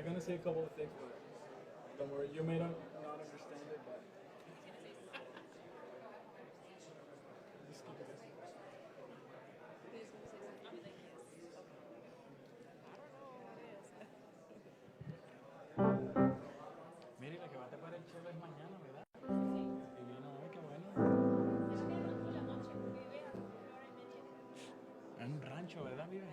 gonna say a couple of things, but don't worry, you may not understand it, but just keep it listening. Mire, la que va a tapar el cielo es mañana, ¿verdad? Y vino hoy, qué bueno. En un rancho, ¿verdad, vive?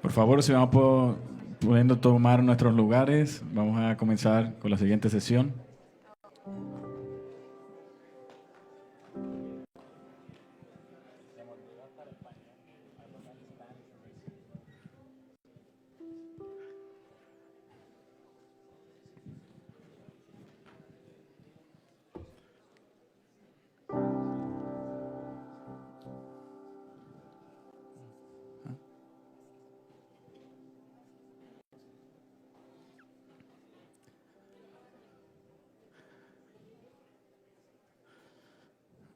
Por favor, si vamos pudiendo tomar nuestros lugares, vamos a comenzar con la siguiente sesión.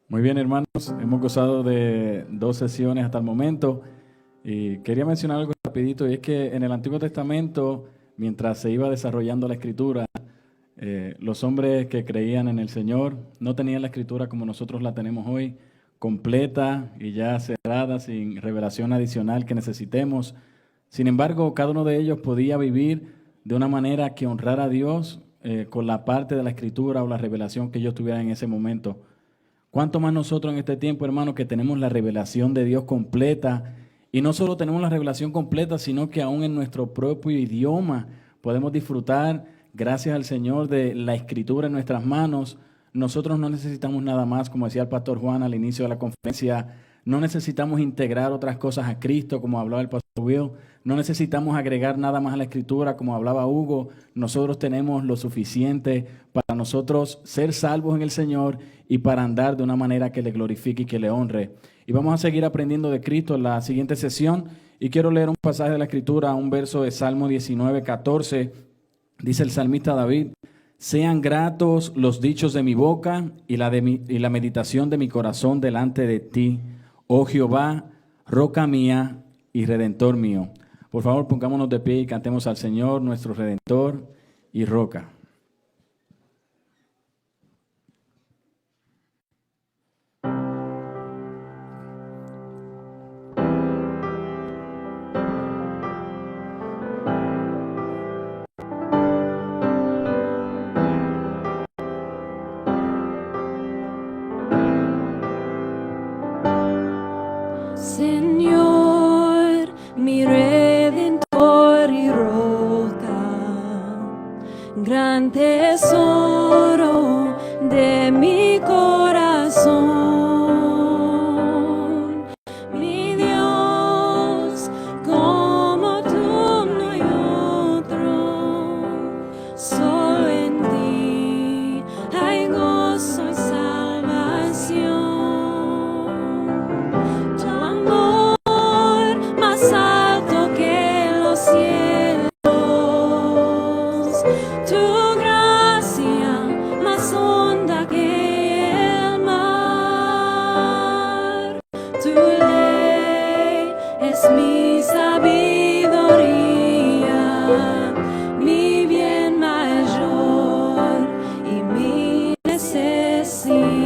Muy bien, hermanos, hemos gozado de 2 sesiones hasta el momento y quería mencionar algo rapidito, y es que en el Antiguo Testamento, mientras se iba desarrollando la Escritura, los hombres que creían en el Señor no tenían la Escritura como nosotros la tenemos hoy, completa y ya cerrada, sin revelación adicional que necesitemos. Sin embargo, cada uno de ellos podía vivir de una manera que honrara a Dios con la parte de la Escritura o la revelación que ellos tuvieran en ese momento. ¿Cuánto más nosotros en este tiempo, hermanos, que tenemos la revelación de Dios completa? Y no solo tenemos la revelación completa, sino que aún en nuestro propio idioma podemos disfrutar, gracias al Señor, de la Escritura en nuestras manos. Nosotros no necesitamos nada más, como decía el pastor Juan al inicio de la conferencia, no necesitamos integrar otras cosas a Cristo, como hablaba el pastor Will. No necesitamos agregar nada más a la Escritura, como hablaba Hugo. Nosotros tenemos lo suficiente para nosotros ser salvos en el Señor y para andar de una manera que le glorifique y que le honre. Y vamos a seguir aprendiendo de Cristo en la siguiente sesión. Y quiero leer un pasaje de la Escritura, un verso de Salmo 19, 14. Dice el salmista David: sean gratos los dichos de mi boca y la meditación de mi corazón delante de ti, oh Jehová, roca mía y redentor mío. Por favor, pongámonos de pie y cantemos al Señor, nuestro redentor y roca. Señor, mi redentor y roca, gran tesoro de mi corazón, mi Dios, como tú no hay otro, solo en ti hay gozo y salvación. Tu amor más alto que los cielos, tu gracia más honda que el mar, tu ley es mi sabiduría, mi bien mayor y mi necesidad.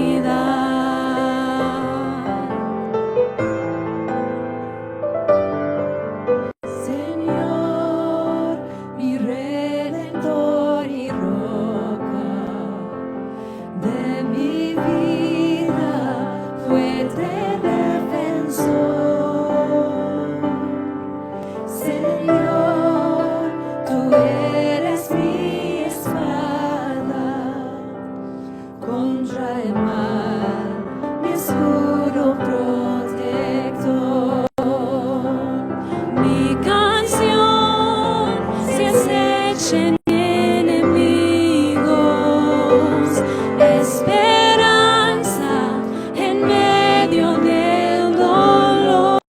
Señor, mi redentor y roca de mi vida, fuerte defensor. Señor, tú eres mi espada contra el mal, mi escudo protector. Mi canción se acechen enemigos, esperanza en medio del dolor.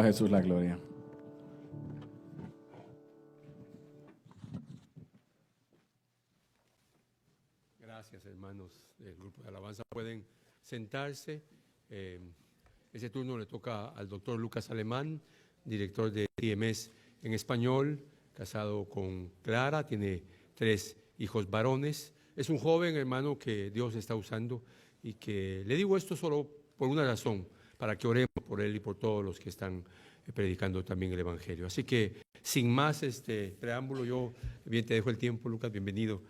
Jesús la gloria. Gracias, hermanos del grupo de alabanza. Pueden sentarse. Ese turno le toca al doctor Lucas Alemán, director de TMS en español, casado con Clara, tiene 3 hijos varones. Es un joven hermano que Dios está usando y que le digo esto solo por una razón, para que oremos por él y por todos los que están predicando también el Evangelio. Así que sin más preámbulo, yo bien te dejo el tiempo, Lucas, bienvenido.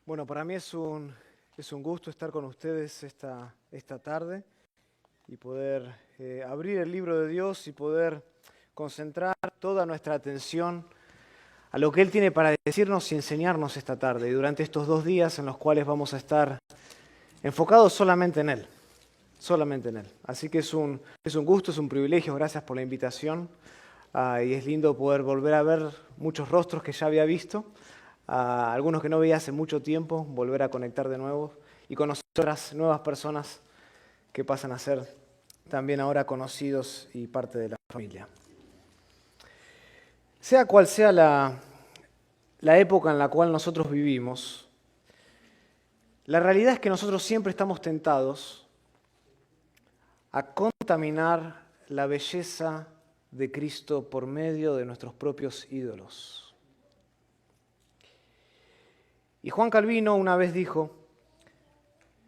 Bueno, para mí es un gusto estar con ustedes esta tarde y poder abrir el libro de Dios y poder concentrar toda nuestra atención a lo que Él tiene para decirnos y enseñarnos esta tarde y durante estos 2 días en los cuales vamos a estar enfocados solamente en Él, solamente en Él. Así que es un gusto, es un privilegio, gracias por la invitación y es lindo poder volver a ver muchos rostros que ya había visto. Algunos que no veía hace mucho tiempo, volver a conectar de nuevo y conocer otras nuevas personas que pasan a ser también ahora conocidos y parte de la familia. Sea cual sea la época en la cual nosotros vivimos, la realidad es que nosotros siempre estamos tentados a contaminar la belleza de Cristo por medio de nuestros propios ídolos. Y Juan Calvino una vez dijo,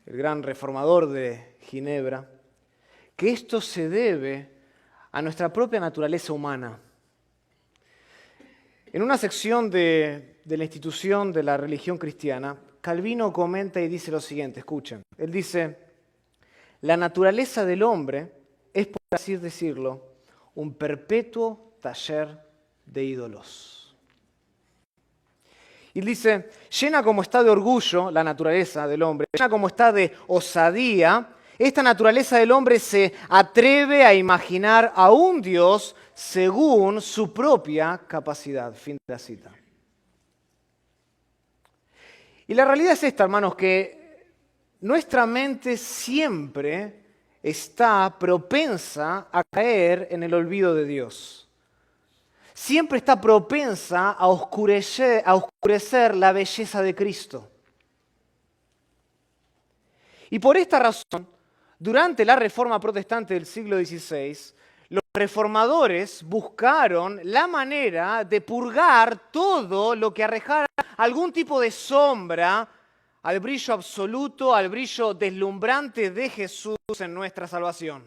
el gran reformador de Ginebra, que esto se debe a nuestra propia naturaleza humana. En una sección de la institución de la religión cristiana, Calvino comenta y dice lo siguiente, escuchen. Él dice, la naturaleza del hombre es, por así decirlo, un perpetuo taller de ídolos. Y dice, llena como está de orgullo la naturaleza del hombre, llena como está de osadía, esta naturaleza del hombre se atreve a imaginar a un Dios según su propia capacidad. Fin de la cita. Y la realidad es esta, hermanos, que nuestra mente siempre está propensa a caer en el olvido de Dios. Siempre está propensa a oscurecer la belleza de Cristo. Y por esta razón, durante la Reforma Protestante del siglo XVI, los reformadores buscaron la manera de purgar todo lo que arrojara algún tipo de sombra al brillo absoluto, al brillo deslumbrante de Jesús en nuestra salvación.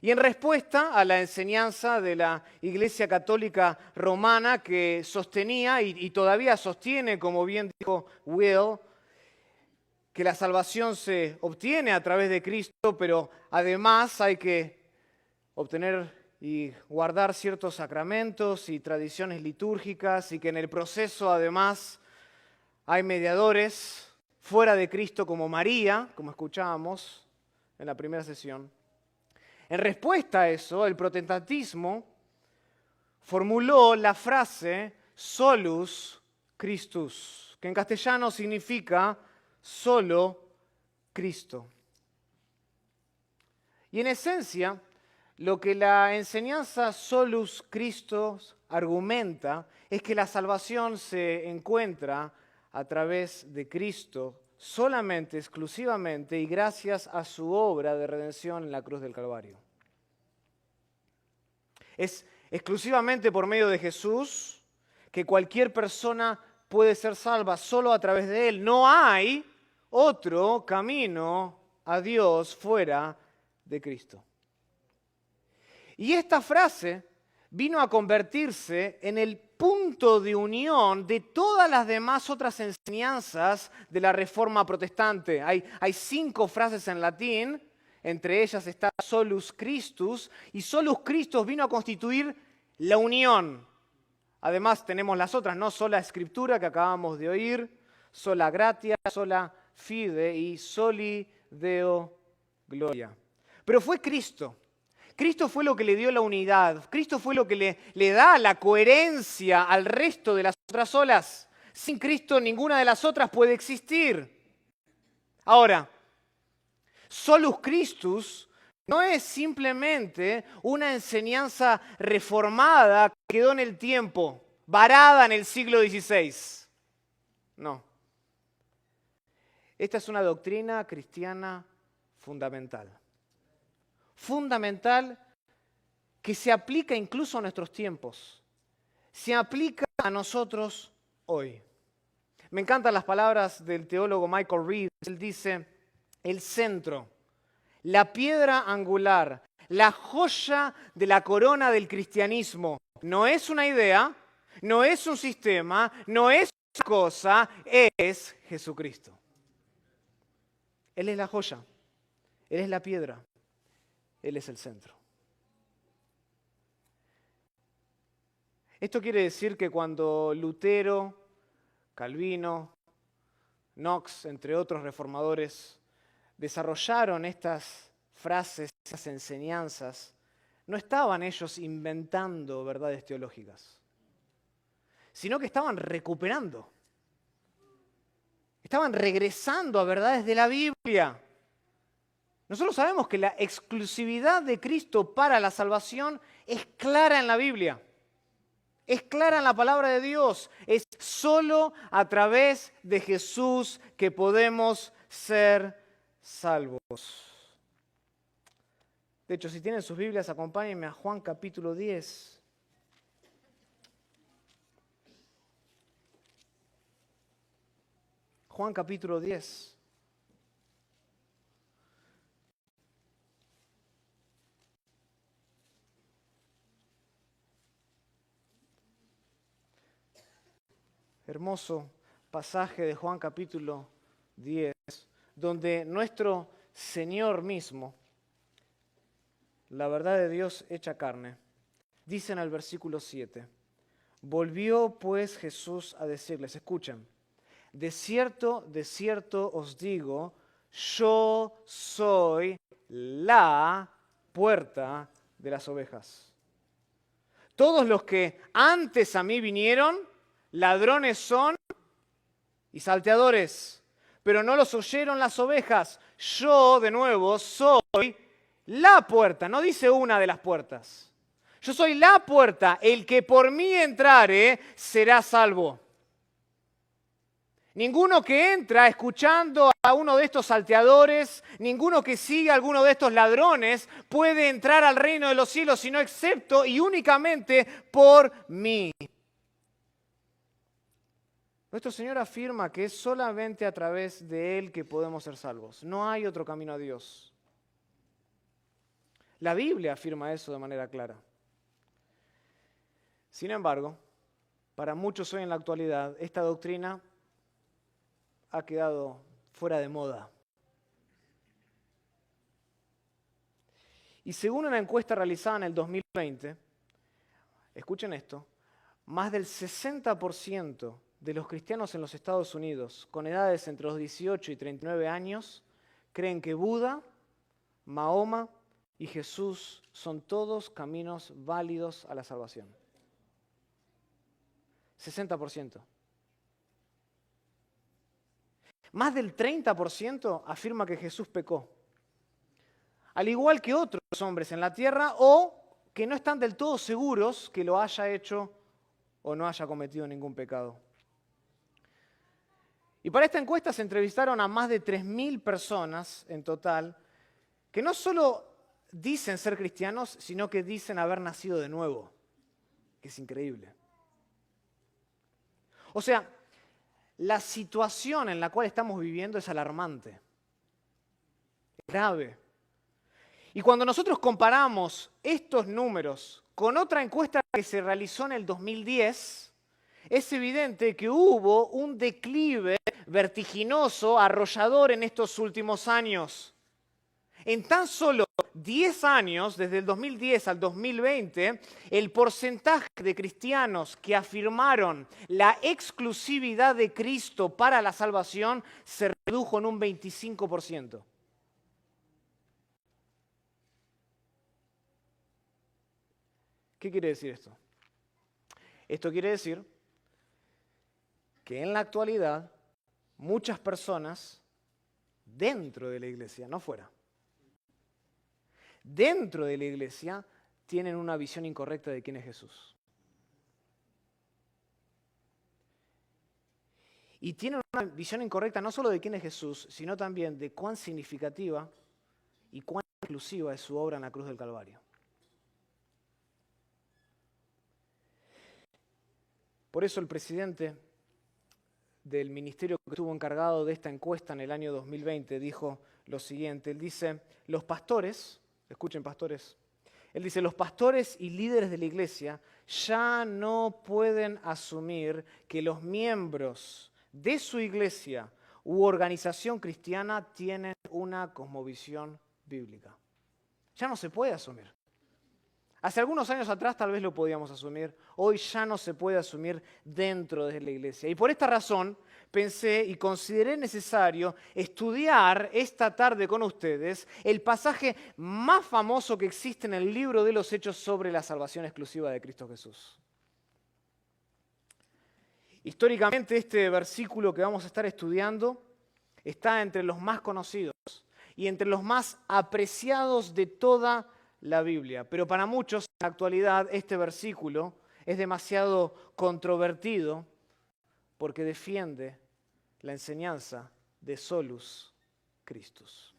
Y en respuesta a la enseñanza de la Iglesia Católica Romana que sostenía y todavía sostiene, como bien dijo Will, que la salvación se obtiene a través de Cristo, pero además hay que obtener y guardar ciertos sacramentos y tradiciones litúrgicas y que en el proceso además hay mediadores fuera de Cristo como María, como escuchábamos en la primera sesión. En respuesta a eso, el protestantismo formuló la frase solus Christus, que en castellano significa solo Cristo. Y en esencia, lo que la enseñanza solus Christus argumenta es que la salvación se encuentra a través de Cristo, solamente, exclusivamente y gracias a su obra de redención en la cruz del Calvario. Es exclusivamente por medio de Jesús que cualquier persona puede ser salva, solo a través de Él. No hay otro camino a Dios fuera de Cristo. Y esta frase vino a convertirse en el punto de unión de todas las demás otras enseñanzas de la Reforma Protestante. Hay 5 frases en latín, entre ellas está solus Christus, y solus Christus vino a constituir la unión. Además tenemos las otras, no sola Escritura que acabamos de oír, sola gratia, sola fide y soli Deo gloria. Pero fue Cristo. Cristo fue lo que le dio la unidad. Cristo fue lo que le da la coherencia al resto de las otras olas. Sin Cristo ninguna de las otras puede existir. Ahora, Solus Christus no es simplemente una enseñanza reformada que quedó en el tiempo, varada en el siglo XVI. No. Esta es una doctrina cristiana fundamental. Fundamental que se aplica incluso a nuestros tiempos. Se aplica a nosotros hoy. Me encantan las palabras del teólogo Michael Reed. Él dice, el centro, la piedra angular, la joya de la corona del cristianismo, no es una idea, no es un sistema, no es una cosa, es Jesucristo. Él es la joya, Él es la piedra, Él es el centro. Esto quiere decir que cuando Lutero, Calvino, Knox, entre otros reformadores, desarrollaron estas frases, estas enseñanzas, no estaban ellos inventando verdades teológicas, sino que estaban recuperando. Estaban regresando a verdades de la Biblia. Nosotros sabemos que la exclusividad de Cristo para la salvación es clara en la Biblia. Es clara en la palabra de Dios. Es solo a través de Jesús que podemos ser salvos. De hecho, si tienen sus Biblias, acompáñenme a Juan capítulo 10. Juan capítulo 10. Hermoso pasaje de Juan capítulo 10, donde nuestro Señor mismo, la verdad de Dios hecha carne, dice en el versículo 7, volvió pues Jesús a decirles, escuchen, de cierto os digo, yo soy la puerta de las ovejas. Todos los que antes a mí vinieron, ladrones son y salteadores, pero no los oyeron las ovejas. Yo, de nuevo, soy la puerta. No dice una de las puertas. Yo soy la puerta. El que por mí entrare será salvo. Ninguno que entra escuchando a uno de estos salteadores, ninguno que sigue a alguno de estos ladrones puede entrar al reino de los cielos, sino excepto y únicamente por mí. Nuestro Señor afirma que es solamente a través de Él que podemos ser salvos. No hay otro camino a Dios. La Biblia afirma eso de manera clara. Sin embargo, para muchos hoy en la actualidad, esta doctrina ha quedado fuera de moda. Y según una encuesta realizada en el 2020, escuchen esto, más del 60% de los cristianos en los Estados Unidos con edades entre los 18 y 39 años creen que Buda, Mahoma y Jesús son todos caminos válidos a la salvación. 60%. Más del 30% afirma que Jesús pecó, al igual que otros hombres en la tierra, o que no están del todo seguros que lo haya hecho o no haya cometido ningún pecado. Y para esta encuesta se entrevistaron a más de 3.000 personas en total, que no solo dicen ser cristianos, sino que dicen haber nacido de nuevo, que es increíble. O sea, la situación en la cual estamos viviendo es alarmante, es grave. Y cuando nosotros comparamos estos números con otra encuesta que se realizó en el 2010, es evidente que hubo un declive vertiginoso, arrollador en estos últimos años. En tan solo 10 años, desde el 2010 al 2020, el porcentaje de cristianos que afirmaron la exclusividad de Cristo para la salvación se redujo en un 25%. ¿Qué quiere decir esto? Esto quiere decir que en la actualidad muchas personas dentro de la iglesia, no fuera, dentro de la iglesia tienen una visión incorrecta de quién es Jesús. Y tienen una visión incorrecta no solo de quién es Jesús, sino también de cuán significativa y cuán inclusiva es su obra en la cruz del Calvario. Por eso el presidente del ministerio que estuvo encargado de esta encuesta en el año 2020 dijo lo siguiente. Él dice, los pastores, escuchen pastores, él dice, los pastores y líderes de la iglesia ya no pueden asumir que los miembros de su iglesia u organización cristiana tienen una cosmovisión bíblica. Ya no se puede asumir. Hace algunos años atrás tal vez lo podíamos asumir, hoy ya no se puede asumir dentro de la iglesia. Y por esta razón pensé y consideré necesario estudiar esta tarde con ustedes el pasaje más famoso que existe en el libro de los Hechos sobre la salvación exclusiva de Cristo Jesús. Históricamente este versículo que vamos a estar estudiando está entre los más conocidos y entre los más apreciados de toda la Biblia, pero para muchos en la actualidad este versículo es demasiado controvertido porque defiende la enseñanza de Solus Christus.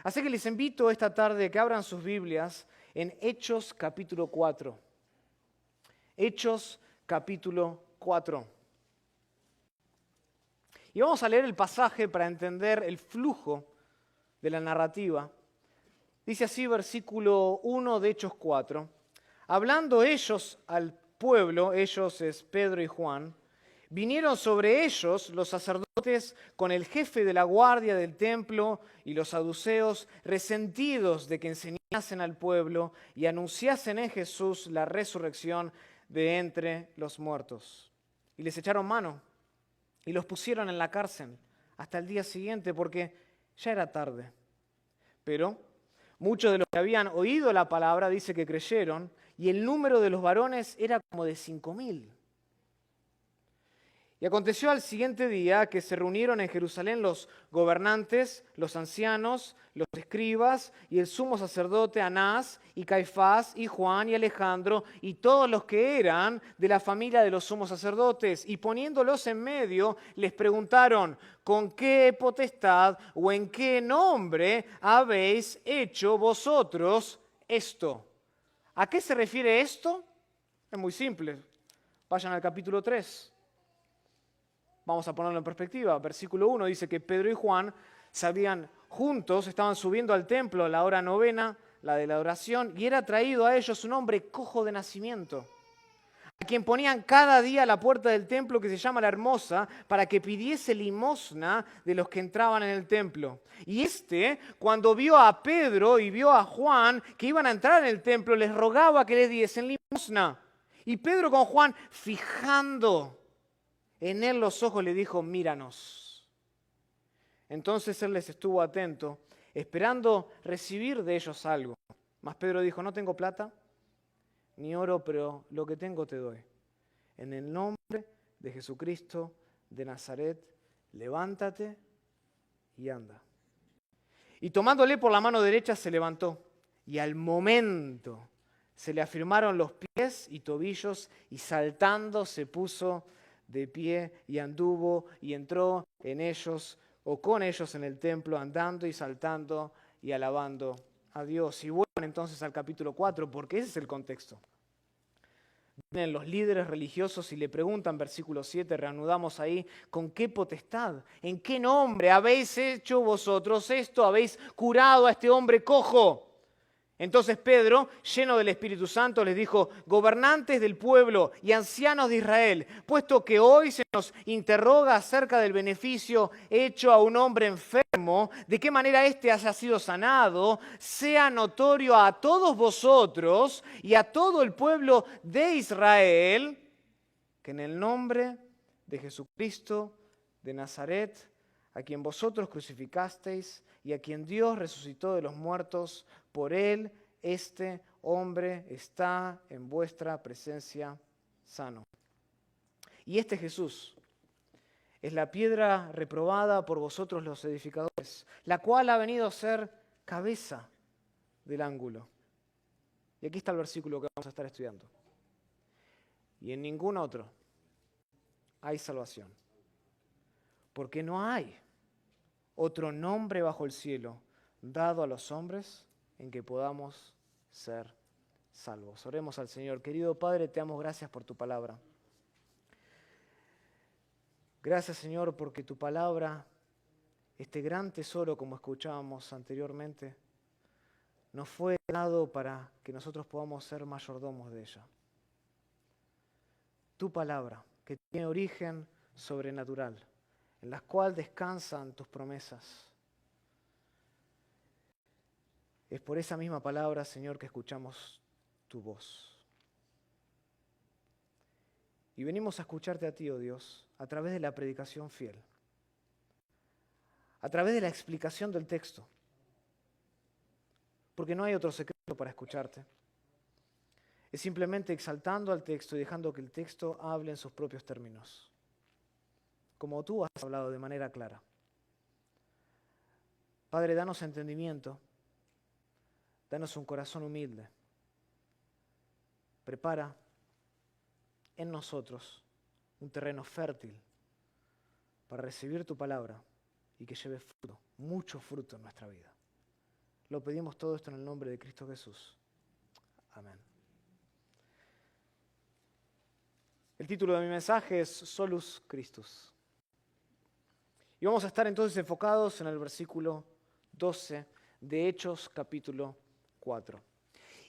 Así que les invito esta tarde a que abran sus Biblias en Hechos capítulo 4. Hechos capítulo 4. Y vamos a leer el pasaje para entender el flujo de la narrativa. Dice así versículo 1 de Hechos 4. Hablando ellos al pueblo, ellos es Pedro y Juan, vinieron sobre ellos los sacerdotes con el jefe de la guardia del templo y los saduceos, resentidos de que enseñasen al pueblo y anunciasen en Jesús la resurrección de entre los muertos. Y les echaron mano y los pusieron en la cárcel hasta el día siguiente porque ya era tarde. Pero muchos de los que habían oído la palabra dice que creyeron, y el número de los varones era como de 5,000. Y aconteció al siguiente día que se reunieron en Jerusalén los gobernantes, los ancianos, los escribas y el sumo sacerdote Anás y Caifás y Juan y Alejandro y todos los que eran de la familia de los sumos sacerdotes. Y poniéndolos en medio les preguntaron, ¿con qué potestad o en qué nombre habéis hecho vosotros esto? ¿A qué se refiere esto? Es muy simple. Vayan al capítulo 3. Vamos a ponerlo en perspectiva. Versículo 1 dice que Pedro y Juan sabían juntos, estaban subiendo al templo a la hora novena, la de la oración, y era traído a ellos un hombre cojo de nacimiento, a quien ponían cada día a la puerta del templo que se llama La Hermosa, para que pidiese limosna de los que entraban en el templo. Y cuando vio a Pedro y vio a Juan que iban a entrar en el templo, les rogaba que les diesen limosna. Y Pedro con Juan, fijando en él los ojos, le dijo, míranos. Entonces él les estuvo atento, esperando recibir de ellos algo. Mas Pedro dijo, no tengo plata ni oro, pero lo que tengo te doy. En el nombre de Jesucristo de Nazaret, levántate y anda. Y tomándole por la mano derecha se levantó, y al momento se le afirmaron los pies y tobillos, y saltando se puso de pie y anduvo y entró en ellos o con ellos en el templo, andando y saltando y alabando a Dios. Y vuelvan entonces al capítulo 4, porque ese es el contexto. Vienen los líderes religiosos y le preguntan, versículo 7, reanudamos ahí, ¿con qué potestad? ¿En qué nombre habéis hecho vosotros esto? ¿Habéis curado a este hombre cojo? Entonces Pedro, lleno del Espíritu Santo, les dijo: gobernantes del pueblo y ancianos de Israel, puesto que hoy se nos interroga acerca del beneficio hecho a un hombre enfermo, de qué manera éste haya sido sanado, sea notorio a todos vosotros y a todo el pueblo de Israel, que en el nombre de Jesucristo de Nazaret, a quien vosotros crucificasteis y a quien Dios resucitó de los muertos, por él este hombre está en vuestra presencia sano. Y este Jesús es la piedra reprobada por vosotros los edificadores, la cual ha venido a ser cabeza del ángulo. Y aquí está el versículo que vamos a estar estudiando. Y en ningún otro hay salvación, porque no hay otro nombre bajo el cielo dado a los hombres en que podamos ser salvos. Oremos al Señor. Querido Padre, te damos gracias por tu palabra. Gracias, Señor, porque tu palabra, este gran tesoro, como escuchábamos anteriormente, nos fue dado para que nosotros podamos ser mayordomos de ella. Tu palabra, que tiene origen sobrenatural, en la cual descansan tus promesas. Es por esa misma palabra, Señor, que escuchamos tu voz. Y venimos a escucharte a ti, oh Dios, a través de la predicación fiel, a través de la explicación del texto, porque no hay otro secreto para escucharte. Es simplemente exaltando al texto y dejando que el texto hable en sus propios términos, como tú has hablado de manera clara. Padre, danos entendimiento, danos un corazón humilde. Prepara en nosotros un terreno fértil para recibir tu palabra y que lleve fruto, mucho fruto en nuestra vida. Lo pedimos todo esto en el nombre de Cristo Jesús. Amén. El título de mi mensaje es Solus Christus. Y vamos a estar entonces enfocados en el versículo 12 de Hechos capítulo 4.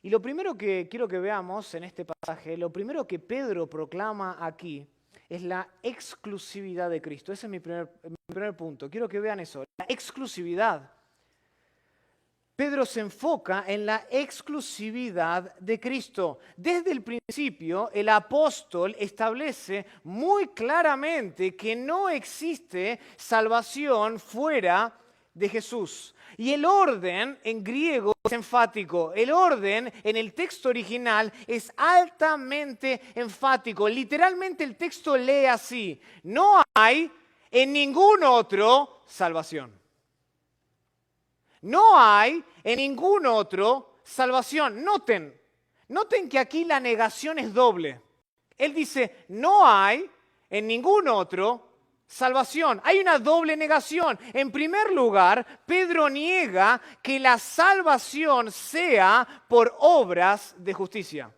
Y lo primero que quiero que veamos en este pasaje, lo primero que Pedro proclama aquí es la exclusividad de Cristo. Ese es mi primer punto. Quiero que vean eso, la exclusividad. Pedro se enfoca en la exclusividad de Cristo. Desde el principio, el apóstol establece muy claramente que no existe salvación fuera de Jesús. Y el orden en griego es enfático. El orden en el texto original es altamente enfático. Literalmente el texto lee así: no hay en ningún otro salvación. No hay en ningún otro salvación. Noten que aquí la negación es doble. Él dice, no hay en ningún otro salvación. Hay una doble negación. En primer lugar, Pedro niega que la salvación sea por obras de justicia.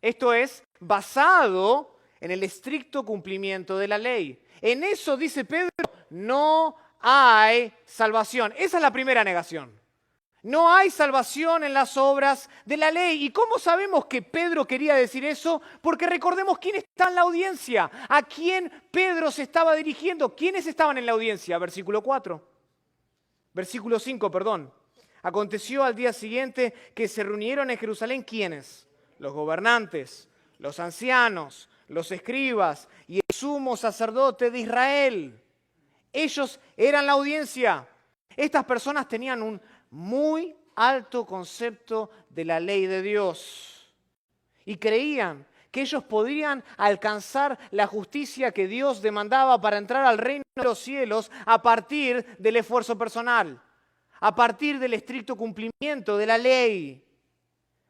Esto es basado en el estricto cumplimiento de la ley. En eso, dice Pedro, no hay salvación. Esa es la primera negación. No hay salvación en las obras de la ley. ¿Y cómo sabemos que Pedro quería decir eso? Porque recordemos quién está en la audiencia, a quién Pedro se estaba dirigiendo. ¿Quiénes estaban en la audiencia? Versículo 4. Versículo 5, perdón. Aconteció al día siguiente que se reunieron en Jerusalén, ¿quiénes? Los gobernantes, los ancianos, los escribas y el sumo sacerdote de Israel. Ellos eran la audiencia. Estas personas tenían un muy alto concepto de la ley de Dios y creían que ellos podrían alcanzar la justicia que Dios demandaba para entrar al reino de los cielos a partir del esfuerzo personal, a partir del estricto cumplimiento de la ley.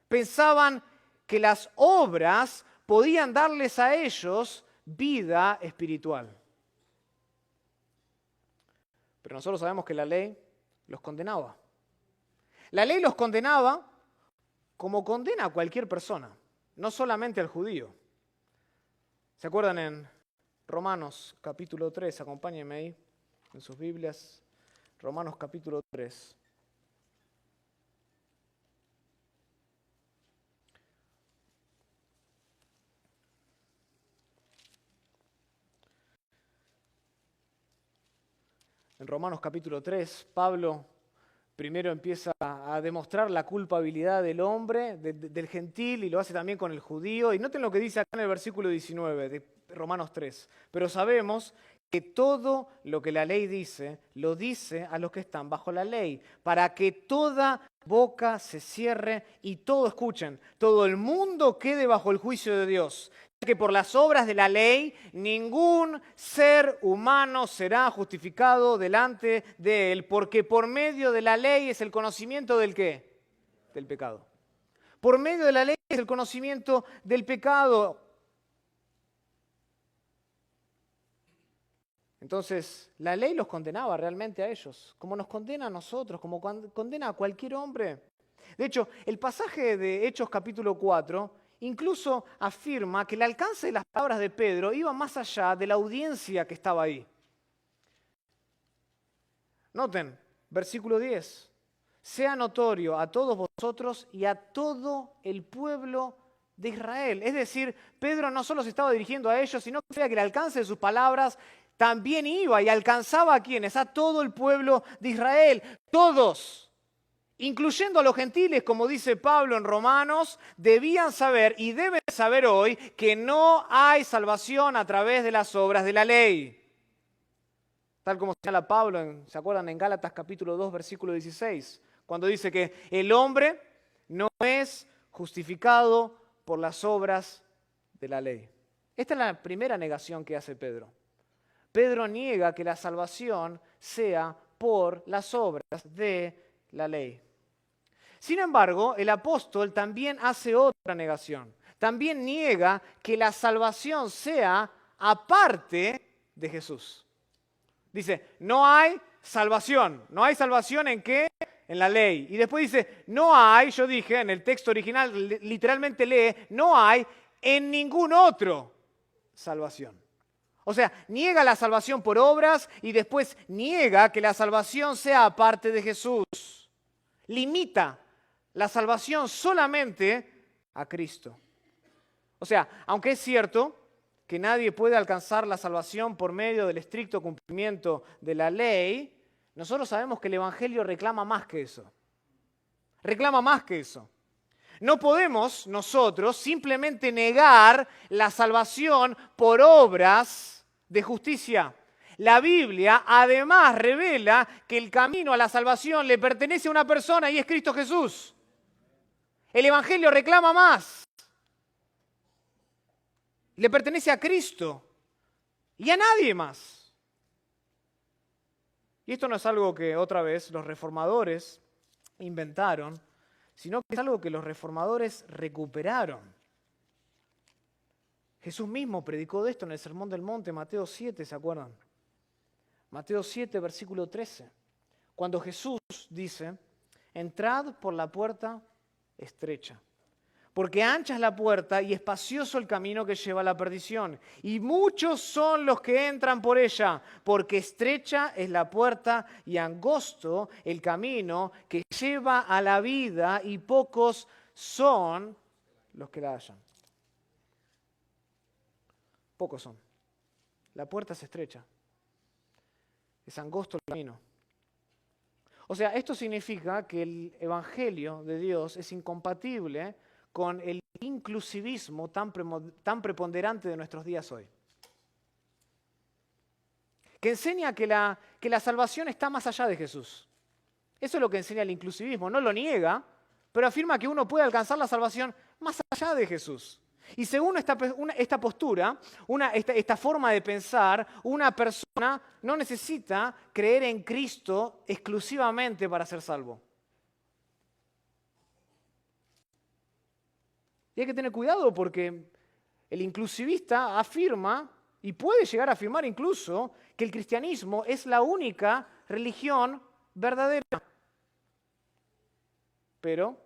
Pensaban que las obras podían darles a ellos vida espiritual. Pero nosotros sabemos que la ley los condenaba. La ley los condenaba como condena a cualquier persona, no solamente al judío. ¿Se acuerdan en Romanos capítulo 3? Acompáñenme ahí en sus Biblias. Romanos capítulo 3. En Romanos capítulo 3, Pablo primero empieza a demostrar la culpabilidad del hombre, del gentil, y lo hace también con el judío. Y noten lo que dice acá en el versículo 19 de Romanos 3. Pero sabemos que todo lo que la ley dice, lo dice a los que están bajo la ley, para que toda boca se cierre y todo, escuchen, todo el mundo quede bajo el juicio de Dios. Que por las obras de la ley ningún ser humano será justificado delante de él, porque por medio de la ley es el conocimiento del ¿qué? Del pecado. Por medio de la ley es el conocimiento del pecado. Entonces, la ley los condenaba realmente a ellos, como nos condena a nosotros, como condena a cualquier hombre. De hecho, el pasaje de Hechos capítulo 4 incluso afirma que el alcance de las palabras de Pedro iba más allá de la audiencia que estaba ahí. Noten, versículo 10. Sea notorio a todos vosotros y a todo el pueblo de Israel. Es decir, Pedro no solo se estaba dirigiendo a ellos, sino que el alcance de sus palabras también iba y alcanzaba a quienes, a todo el pueblo de Israel. Todos, incluyendo a los gentiles, como dice Pablo en Romanos, debían saber y deben saber hoy que no hay salvación a través de las obras de la ley. Tal como señala Pablo, ¿se acuerdan? En Gálatas capítulo 2, versículo 16, cuando dice que el hombre no es justificado por las obras de la ley. Esta es la primera negación que hace Pedro. Pedro niega que la salvación sea por las obras de la ley. Sin embargo, el apóstol también hace otra negación. También niega que la salvación sea aparte de Jesús. Dice, no hay salvación. ¿No hay salvación en qué? En la ley. Y después dice, no hay, yo dije, en el texto original literalmente lee, no hay en ningún otro salvación. O sea, niega la salvación por obras y después niega que la salvación sea aparte de Jesús. Limita la salvación solamente a Cristo. O sea, aunque es cierto que nadie puede alcanzar la salvación por medio del estricto cumplimiento de la ley, nosotros sabemos que el Evangelio reclama más que eso. Reclama más que eso. No podemos nosotros simplemente negar la salvación por obras de justicia. La Biblia además revela que el camino a la salvación le pertenece a una persona y es Cristo Jesús. El Evangelio reclama más. Le pertenece a Cristo y a nadie más. Y esto no es algo que otra vez los reformadores inventaron, sino que es algo que los reformadores recuperaron. Jesús mismo predicó de esto en el Sermón del Monte, Mateo 7, ¿se acuerdan? Mateo 7, versículo 13. Cuando Jesús dice, entrad por la puerta estrecha, porque ancha es la puerta y espacioso el camino que lleva a la perdición, y muchos son los que entran por ella, porque estrecha es la puerta y angosto el camino que lleva a la vida, y pocos son los que la hallan. Pocos son. La puerta es estrecha. Es angosto el camino. O sea, esto significa que el Evangelio de Dios es incompatible con el inclusivismo tan preponderante de nuestros días hoy. Que enseña que la salvación está más allá de Jesús. Eso es lo que enseña el inclusivismo. No lo niega, pero afirma que uno puede alcanzar la salvación más allá de Jesús. Y según esta postura, esta forma de pensar, una persona no necesita creer en Cristo exclusivamente para ser salvo. Y hay que tener cuidado porque el inclusivista afirma, y puede llegar a afirmar incluso, que el cristianismo es la única religión verdadera. Pero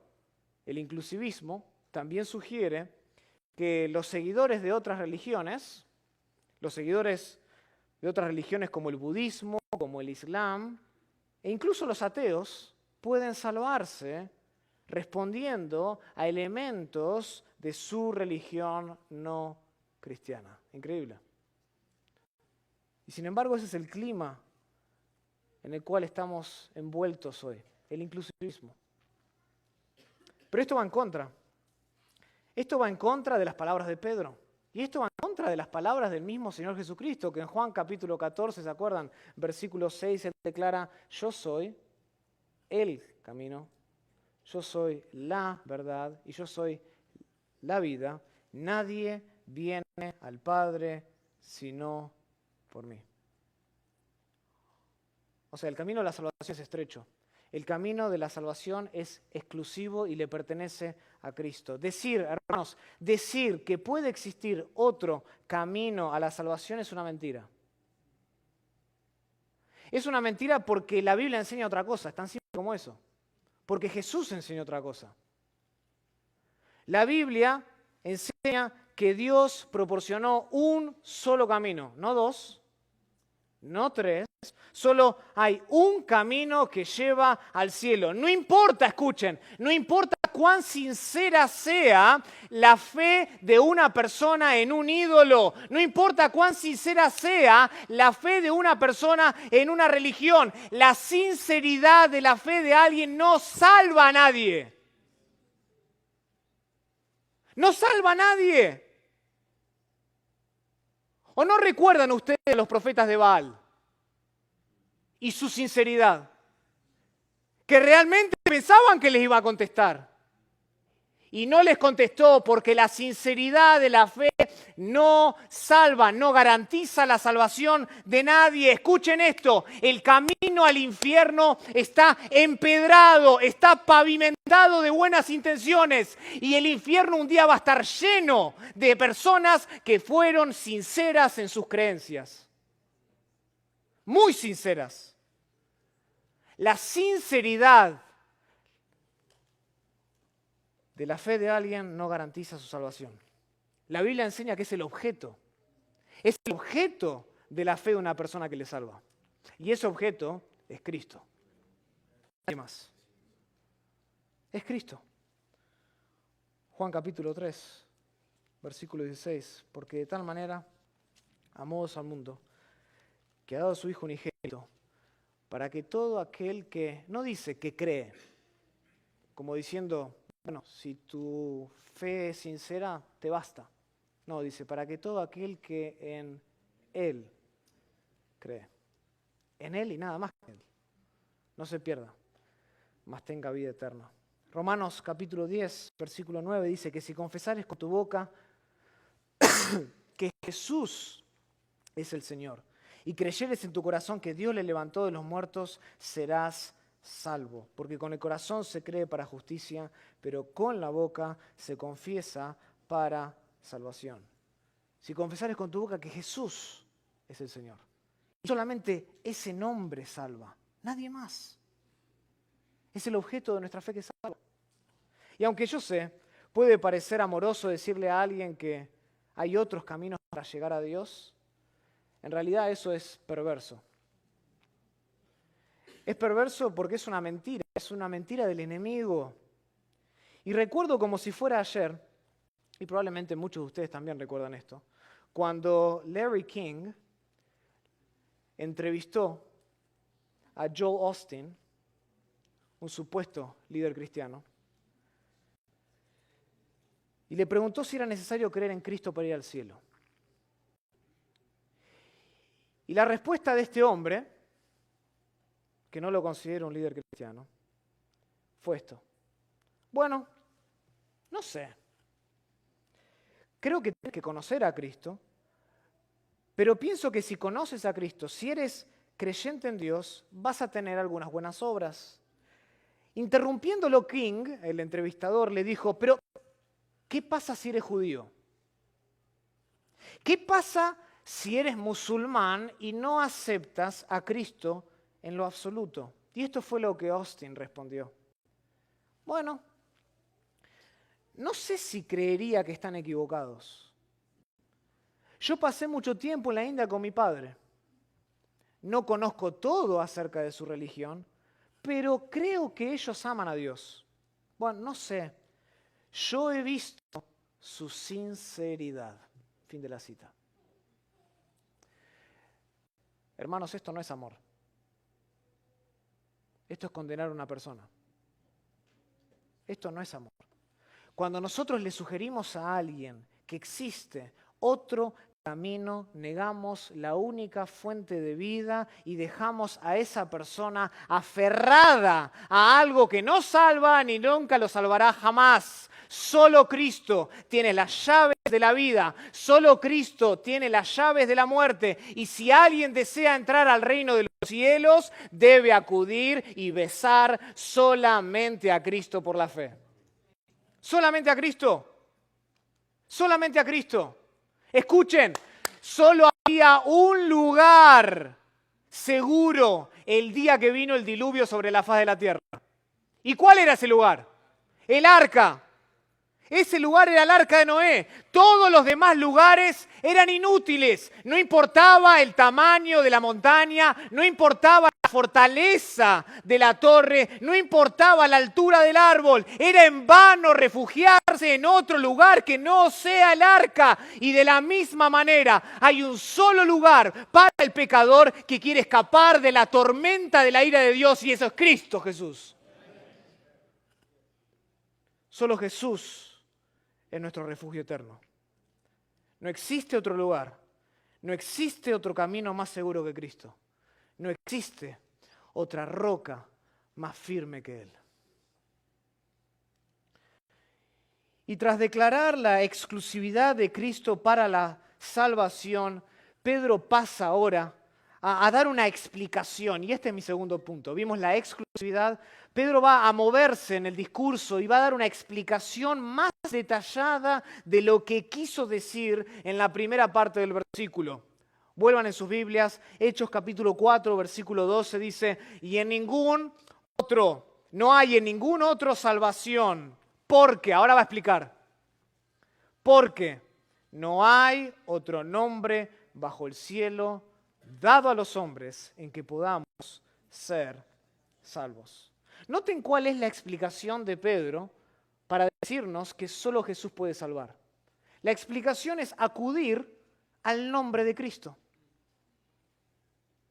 el inclusivismo también sugiere que los seguidores de otras religiones, como el budismo, como el islam, e incluso los ateos, pueden salvarse respondiendo a elementos de su religión no cristiana. Increíble. Y sin embargo, ese es el clima en el cual estamos envueltos hoy, el inclusivismo. Pero esto va en contra. Esto va en contra de las palabras de Pedro. Y esto va en contra de las palabras del mismo Señor Jesucristo, que en Juan capítulo 14, ¿se acuerdan? Versículo 6, Él declara, yo soy el camino, yo soy la verdad y yo soy la vida. Nadie viene al Padre sino por mí. O sea, el camino de la salvación es estrecho. El camino de la salvación es exclusivo y le pertenece a Cristo. Decir, hermanos, decir que puede existir otro camino a la salvación es una mentira. Es una mentira porque la Biblia enseña otra cosa, es tan simple como eso. Porque Jesús enseñó otra cosa. La Biblia enseña que Dios proporcionó un solo camino, no dos, no tres. Solo hay un camino que lleva al cielo. No importa, escuchen, no importa cuán sincera sea la fe de una persona en un ídolo. No importa cuán sincera sea la fe de una persona en una religión. La sinceridad de la fe de alguien no salva a nadie. No salva a nadie. ¿O no recuerdan ustedes a los profetas de Baal? Y su sinceridad, que realmente pensaban que les iba a contestar. Y no les contestó porque la sinceridad de la fe no salva, no garantiza la salvación de nadie. Escuchen esto, el camino al infierno está empedrado, está pavimentado de buenas intenciones. Y el infierno un día va a estar lleno de personas que fueron sinceras en sus creencias. Muy sinceras. La sinceridad de la fe de alguien no garantiza su salvación. La Biblia enseña que es el objeto. Es el objeto de la fe de una persona que le salva. Y ese objeto es Cristo. ¿Qué más? Es Cristo. Juan capítulo 3, versículo 16. Porque de tal manera amó Dios al mundo, que ha dado a su Hijo unigénito, para que todo aquel que, no dice que cree, como diciendo, bueno, si tu fe es sincera, te basta. No, dice, para que todo aquel que en Él cree, en Él y nada más que en Él, no se pierda, mas tenga vida eterna. Romanos capítulo 10, versículo 9 dice que si confesares con tu boca que Jesús es el Señor, y creyeres en tu corazón que Dios le levantó de los muertos, serás salvo. Porque con el corazón se cree para justicia, pero con la boca se confiesa para salvación. Si confesares con tu boca que Jesús es el Señor. Y solamente ese nombre salva, nadie más. Es el objeto de nuestra fe que salva. Y aunque yo sé, puede parecer amoroso decirle a alguien que hay otros caminos para llegar a Dios, en realidad eso es perverso. Es perverso porque es una mentira del enemigo. Y recuerdo como si fuera ayer, y probablemente muchos de ustedes también recuerdan esto, cuando Larry King entrevistó a Joel Austin, un supuesto líder cristiano, y le preguntó si era necesario creer en Cristo para ir al cielo. Y la respuesta de este hombre, que no lo considero un líder cristiano, fue esto. Bueno, no sé. Creo que tienes que conocer a Cristo, pero pienso que si conoces a Cristo, si eres creyente en Dios, vas a tener algunas buenas obras. Interrumpiéndolo, King, el entrevistador, le dijo, pero ¿qué pasa si eres judío? ¿Qué pasa si eres musulmán y no aceptas a Cristo en lo absoluto? Y esto fue lo que Austin respondió. Bueno, no sé si creería que están equivocados. Yo pasé mucho tiempo en la India con mi padre. No conozco todo acerca de su religión, pero creo que ellos aman a Dios. Bueno, no sé. Yo he visto su sinceridad. Fin de la cita. Hermanos, esto no es amor. esto es condenar a una persona. Esto no es amor. Cuando nosotros le sugerimos a alguien que existe otro camino, negamos la única fuente de vida y dejamos a esa persona aferrada a algo que no salva ni nunca lo salvará jamás. Solo Cristo tiene las llaves de la vida, solo Cristo tiene las llaves de la muerte. Y si alguien desea entrar al reino de los cielos, debe acudir y besar solamente a Cristo por la fe. Solamente a Cristo. Solamente a Cristo. Escuchen, solo había un lugar seguro el día que vino el diluvio sobre la faz de la tierra. ¿Y cuál era ese lugar? El arca. Ese lugar era el arca de Noé. Todos los demás lugares eran inútiles. No importaba el tamaño de la montaña, no importaba la fortaleza de la torre, no importaba la altura del árbol. Era en vano refugiarse en otro lugar que no sea el arca. Y de la misma manera hay un solo lugar para el pecador que quiere escapar de la tormenta de la ira de Dios, y eso es Cristo Jesús. Solo Jesús es nuestro refugio eterno. No existe otro lugar, no existe otro camino más seguro que Cristo. No existe otra roca más firme que Él. Y tras declarar la exclusividad de Cristo para la salvación, Pedro pasa ahora a dar una explicación. Y este es mi segundo punto. Vimos la exclusividad. Pedro va a moverse en el discurso y va a dar una explicación más detallada de lo que quiso decir en la primera parte del versículo. Vuelvan en sus Biblias, Hechos capítulo 4, versículo 12, dice: y en ningún otro, no hay en ningún otro salvación, porque, ahora va a explicar, porque no hay otro nombre bajo el cielo dado a los hombres en que podamos ser salvos. Noten cuál es la explicación de Pedro para decirnos que solo Jesús puede salvar. La explicación es acudir al nombre de Cristo.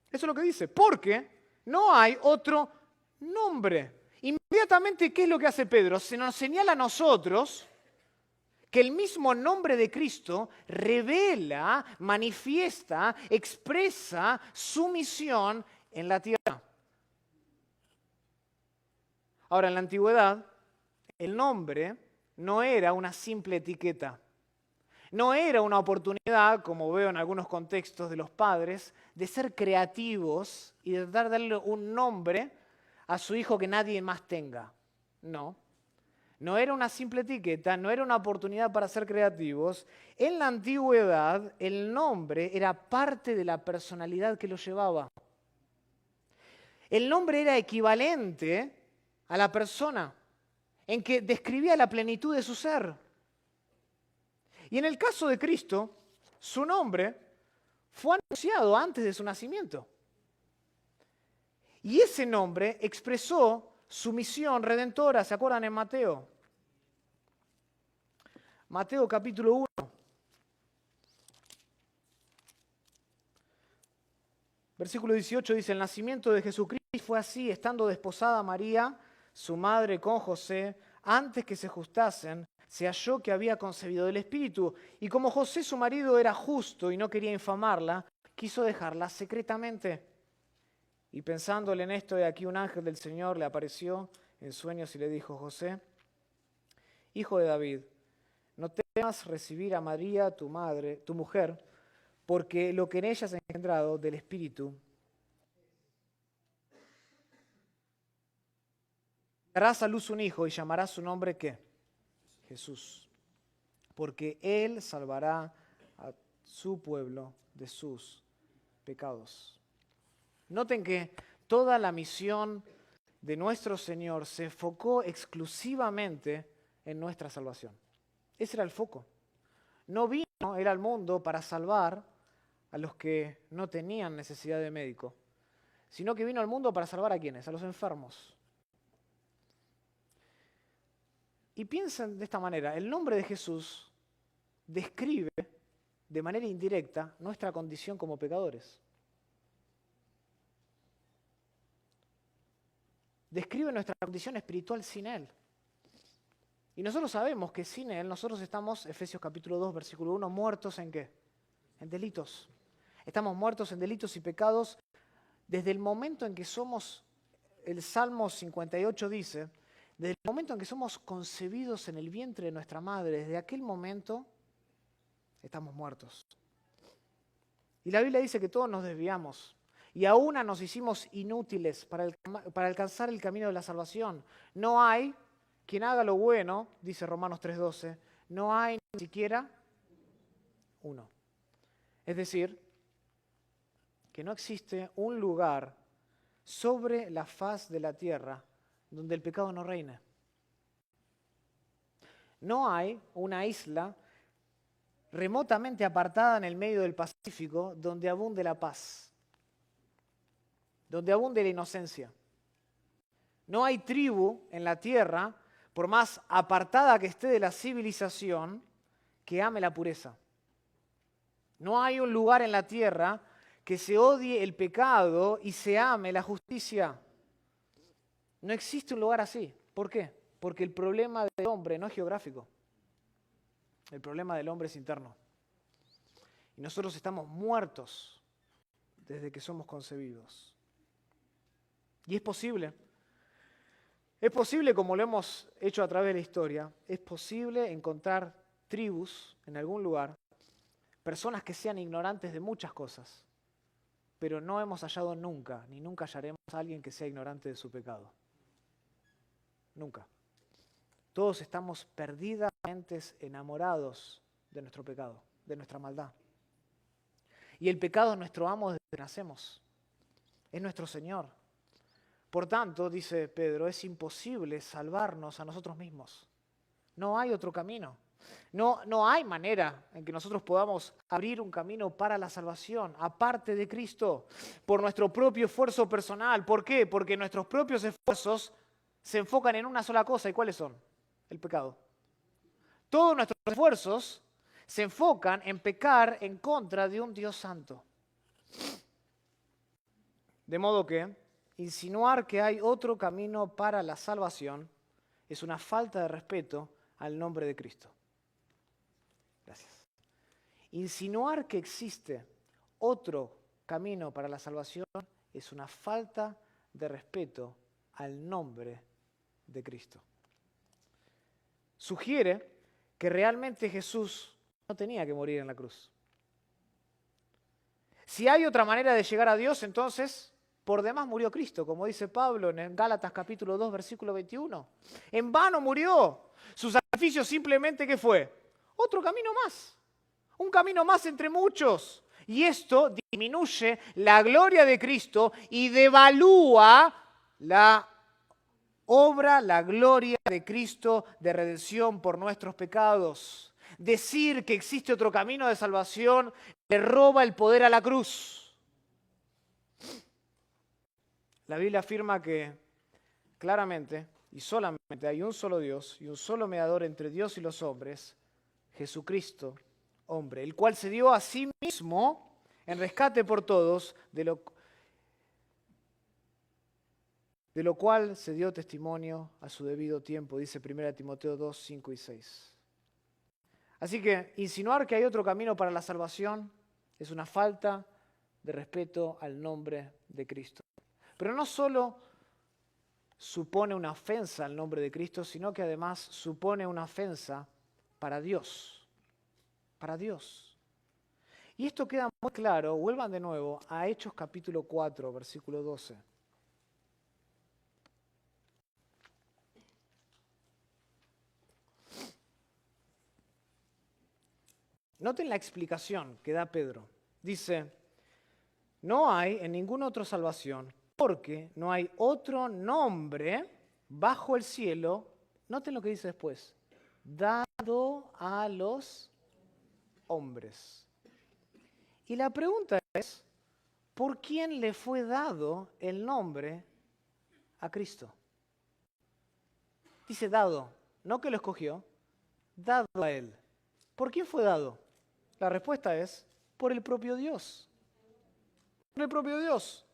Eso es lo que dice, porque no hay otro nombre. Inmediatamente, ¿qué es lo que hace Pedro? Se nos señala a nosotros que el mismo nombre de Cristo revela, manifiesta, expresa su misión en la tierra. Ahora, en la antigüedad, el nombre no era una simple etiqueta. No era una oportunidad, como veo en algunos contextos de los padres, de ser creativos y de darle un nombre a su hijo que nadie más tenga. No. No era una simple etiqueta, no era una oportunidad para ser creativos. En la antigüedad, el nombre era parte de la personalidad que lo llevaba. El nombre era equivalente a la persona, en que describía la plenitud de su ser. Y en el caso de Cristo, su nombre fue anunciado antes de su nacimiento. Y ese nombre expresó su misión redentora. ¿Se acuerdan en Mateo? Mateo capítulo 1. Versículo 18 dice: el nacimiento de Jesucristo fue así, estando desposada María, su madre, con José, antes que se juntasen, se halló que había concebido del Espíritu. Y como José, su marido, era justo y no quería infamarla, quiso dejarla secretamente. Y pensándole en esto, he aquí un ángel del Señor le apareció en sueños y le dijo: José, hijo de David, no temas recibir a María, tu madre, tu mujer, porque lo que en ella se ha engendrado del Espíritu. Darás a luz un hijo y llamarás su nombre ¿qué? Jesús, porque Él salvará a su pueblo de sus pecados. Noten que toda la misión de nuestro Señor se enfocó exclusivamente en nuestra salvación. Ese era el foco. No vino Él al mundo para salvar a los que no tenían necesidad de médico, sino que vino al mundo para salvar a ¿quiénes? A los enfermos. Y piensen de esta manera, el nombre de Jesús describe de manera indirecta nuestra condición como pecadores. describe nuestra condición espiritual sin Él. Y nosotros sabemos que sin Él nosotros estamos, Efesios capítulo 2, versículo 1, muertos ¿en qué? En delitos. Estamos muertos en delitos y pecados desde el momento en que somos, el Salmo 58 dice, desde el momento en que somos concebidos en el vientre de nuestra madre, desde aquel momento estamos muertos. Y la Biblia dice que todos nos desviamos y a una nos hicimos inútiles para alcanzar el camino de la salvación. No hay quien haga lo bueno, dice Romanos 3:12, no hay ni siquiera uno. Es decir, que no existe un lugar sobre la faz de la tierra donde el pecado no reine. No hay una isla remotamente apartada en el medio del Pacífico donde abunde la paz, donde abunde la inocencia. No hay tribu en la tierra, por más apartada que esté de la civilización, que ame la pureza. No hay un lugar en la tierra que se odie el pecado y se ame la justicia. No existe un lugar así. ¿Por qué? Porque el problema del hombre no es geográfico. El problema del hombre es interno. Y nosotros estamos muertos desde que somos concebidos. Y es posible como lo hemos hecho a través de la historia, es posible encontrar tribus en algún lugar, personas que sean ignorantes de muchas cosas, pero no hemos hallado nunca, ni nunca hallaremos a alguien que sea ignorante de su pecado. Nunca. Todos estamos perdidamente enamorados de nuestro pecado, de nuestra maldad. Y el pecado es nuestro amo desde que nacemos. Es nuestro Señor. Por tanto, dice Pedro, es imposible salvarnos a nosotros mismos. No hay otro camino. No hay manera en que nosotros podamos abrir un camino para la salvación, aparte de Cristo, por nuestro propio esfuerzo personal. ¿Por qué? Porque nuestros propios esfuerzos se enfocan en una sola cosa. ¿Y cuáles son? El pecado. Todos nuestros esfuerzos se enfocan en pecar en contra de un Dios santo. De modo que insinuar que hay otro camino para la salvación es una falta de respeto al nombre de Cristo. Gracias. Insinuar que existe otro camino para la salvación es una falta de respeto al nombre de Cristo. Sugiere que realmente Jesús no tenía que morir en la cruz. Si hay otra manera de llegar a Dios, entonces por demás murió Cristo, como dice Pablo en Gálatas capítulo 2, versículo 21. En vano murió. Su sacrificio simplemente, ¿qué fue? Otro camino más. Un camino más entre muchos. Y esto disminuye la gloria de Cristo y devalúa la obra, la gloria de Cristo de redención por nuestros pecados. Decir que existe otro camino de salvación le roba el poder a la cruz. La Biblia afirma que claramente y solamente hay un solo Dios y un solo mediador entre Dios y los hombres, Jesucristo, hombre, el cual se dio a sí mismo en rescate por todos, de lo cual se dio testimonio a su debido tiempo, dice 1 Timoteo 2, 5 y 6. Así que insinuar que hay otro camino para la salvación es una falta de respeto al nombre de Cristo. Pero no solo supone una ofensa al nombre de Cristo, sino que además supone una ofensa para Dios. Para Dios. Y esto queda muy claro, vuelvan de nuevo a Hechos capítulo 4, versículo 12. Noten la explicación que da Pedro. Dice, no hay en ninguna otra salvación, porque no hay otro nombre bajo el cielo, noten lo que dice después, dado a los hombres. Y la pregunta es, ¿por quién le fue dado el nombre a Cristo? Dice dado, no que lo escogió, dado a él. ¿Por quién fue dado? La respuesta es, por el propio Dios. Por el propio Dios.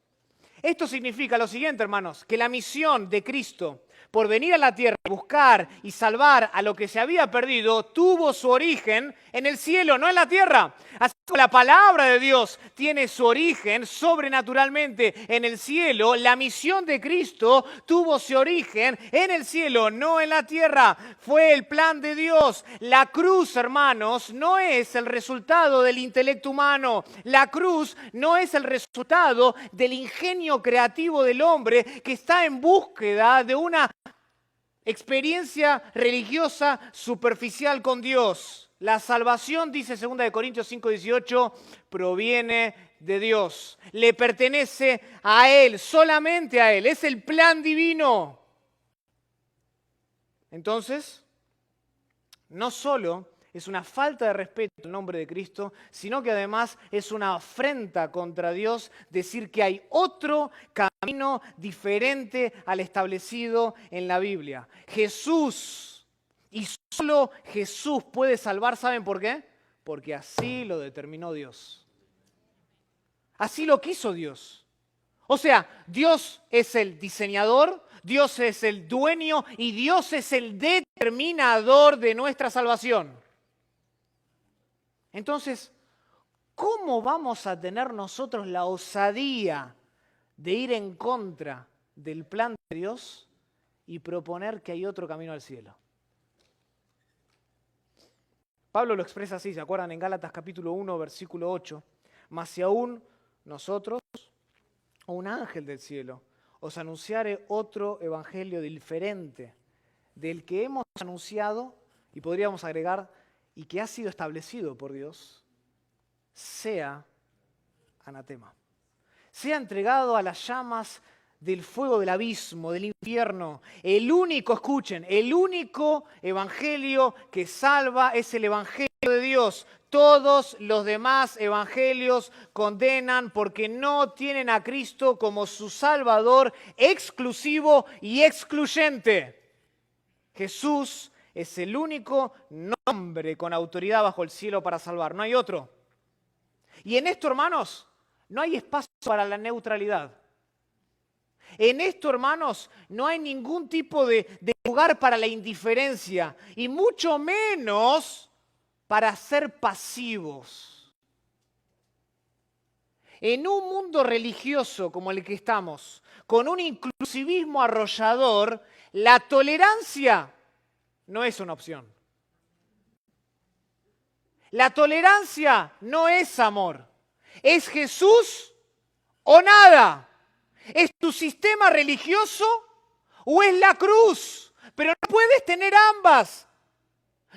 Esto significa lo siguiente, hermanos, que la misión de Cristo por venir a la tierra, buscar y salvar a lo que se había perdido, tuvo su origen en el cielo, no en la tierra. Así como la palabra de Dios tiene su origen sobrenaturalmente en el cielo, la misión de Cristo tuvo su origen en el cielo, no en la tierra. Fue el plan de Dios. La cruz, hermanos, no es el resultado del intelecto humano. La cruz no es el resultado del ingenio creativo del hombre que está en búsqueda de una experiencia religiosa superficial con Dios. La salvación, dice 2 Corintios 5:18, proviene de Dios. Le pertenece a Él, solamente a Él. Es el plan divino. Entonces, no solo es una falta de respeto al nombre de Cristo, sino que además es una afrenta contra Dios decir que hay otro camino diferente al establecido en la Biblia. Jesús, y solo Jesús puede salvar, ¿saben por qué? Porque así lo determinó Dios. Así lo quiso Dios. O sea, Dios es el diseñador, Dios es el dueño y Dios es el determinador de nuestra salvación. Entonces, ¿cómo vamos a tener nosotros la osadía de ir en contra del plan de Dios y proponer que hay otro camino al cielo? Pablo lo expresa así, ¿se acuerdan? En Gálatas capítulo 1, versículo 8. Mas si aún nosotros, o un ángel del cielo, os anunciare otro evangelio diferente del que hemos anunciado, y podríamos agregar, y que ha sido establecido por Dios, sea anatema. Sea entregado a las llamas del fuego del abismo, del infierno. El único, escuchen, el único evangelio que salva es el evangelio de Dios. Todos los demás evangelios condenan porque no tienen a Cristo como su Salvador exclusivo y excluyente. Jesús es el único nombre con autoridad bajo el cielo para salvar. No hay otro. Y en esto, hermanos, no hay espacio para la neutralidad. En esto, hermanos, no hay ningún tipo de lugar para la indiferencia y mucho menos para ser pasivos. En un mundo religioso como el que estamos, con un inclusivismo arrollador, la tolerancia no es una opción. La tolerancia no es amor. Es Jesús o nada. ¿Es tu sistema religioso o es la cruz? Pero no puedes tener ambas.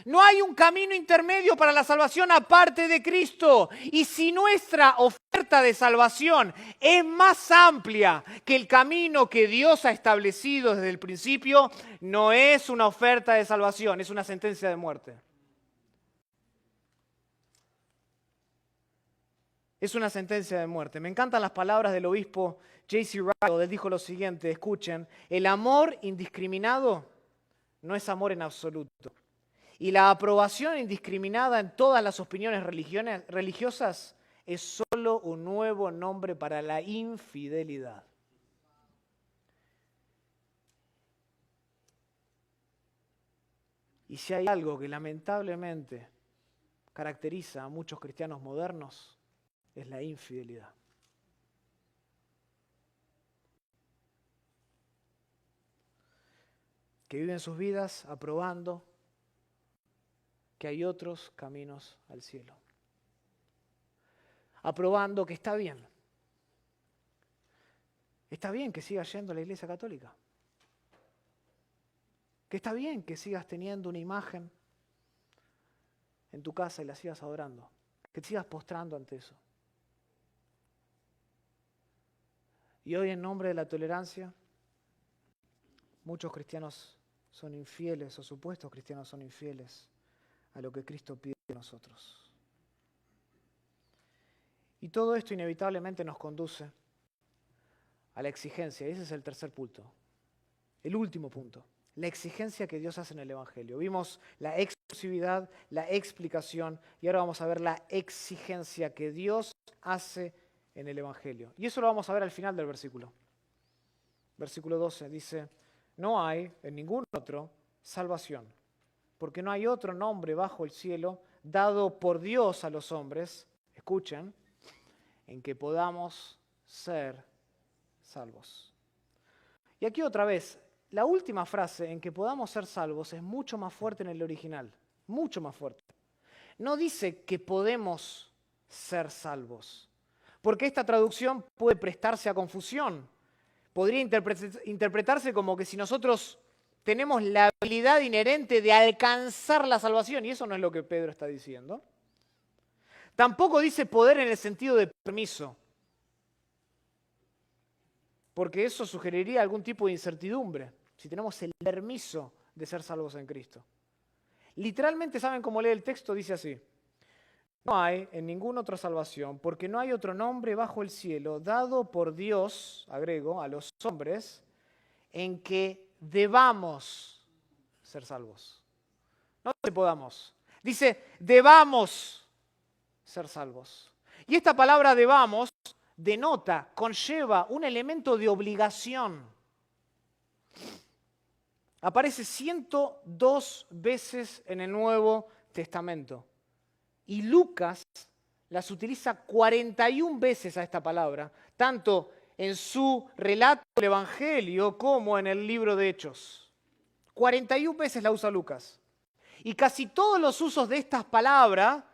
No hay un camino intermedio para la salvación aparte de Cristo. Y si nuestra oferta de salvación es más amplia que el camino que Dios ha establecido desde el principio, no es una oferta de salvación, es una sentencia de muerte. Es una sentencia de muerte. Me encantan las palabras del obispo J.C. Ryle. Él dijo lo siguiente, escuchen, el amor indiscriminado no es amor en absoluto. Y la aprobación indiscriminada en todas las opiniones religiosas es solo un nuevo nombre para la infidelidad. Y si hay algo que lamentablemente caracteriza a muchos cristianos modernos, es la infidelidad. Que viven sus vidas aprobando que hay otros caminos al cielo. Aprobando que está bien. Está bien que sigas yendo a la Iglesia Católica. Que está bien que sigas teniendo una imagen en tu casa y la sigas adorando. Que te sigas postrando ante eso. Y hoy, en nombre de la tolerancia, muchos cristianos son infieles, o supuestos cristianos son infieles a lo que Cristo pide de nosotros. Y todo esto inevitablemente nos conduce a la exigencia, y ese es el tercer punto, el último punto, la exigencia que Dios hace en el Evangelio. Vimos la exclusividad, la explicación, y ahora vamos a ver la exigencia que Dios hace en el Evangelio. Y eso lo vamos a ver al final del versículo. Versículo 12 dice, no hay en ningún otro salvación, porque no hay otro nombre bajo el cielo dado por Dios a los hombres, escuchen, en que podamos ser salvos. Y aquí otra vez, la última frase, en que podamos ser salvos, es mucho más fuerte en el original, mucho más fuerte. No dice que podemos ser salvos, porque esta traducción puede prestarse a confusión. Podría interpretarse como que si nosotros tenemos la habilidad inherente de alcanzar la salvación, y eso no es lo que Pedro está diciendo. Tampoco dice poder en el sentido de permiso, porque eso sugeriría algún tipo de incertidumbre, si tenemos el permiso de ser salvos en Cristo. Literalmente, ¿saben cómo lee el texto? Dice así, no hay en ninguna otra salvación, porque no hay otro nombre bajo el cielo dado por Dios, agrego, a los hombres, en que debamos ser salvos. No dice podamos, dice debamos ser salvos. Y esta palabra debamos denota, conlleva un elemento de obligación. Aparece 102 veces en el Nuevo Testamento. Y Lucas las utiliza 41 veces a esta palabra, tanto en su relato del Evangelio como en el libro de Hechos. 41 veces la usa Lucas. Y casi todos los usos de esta palabra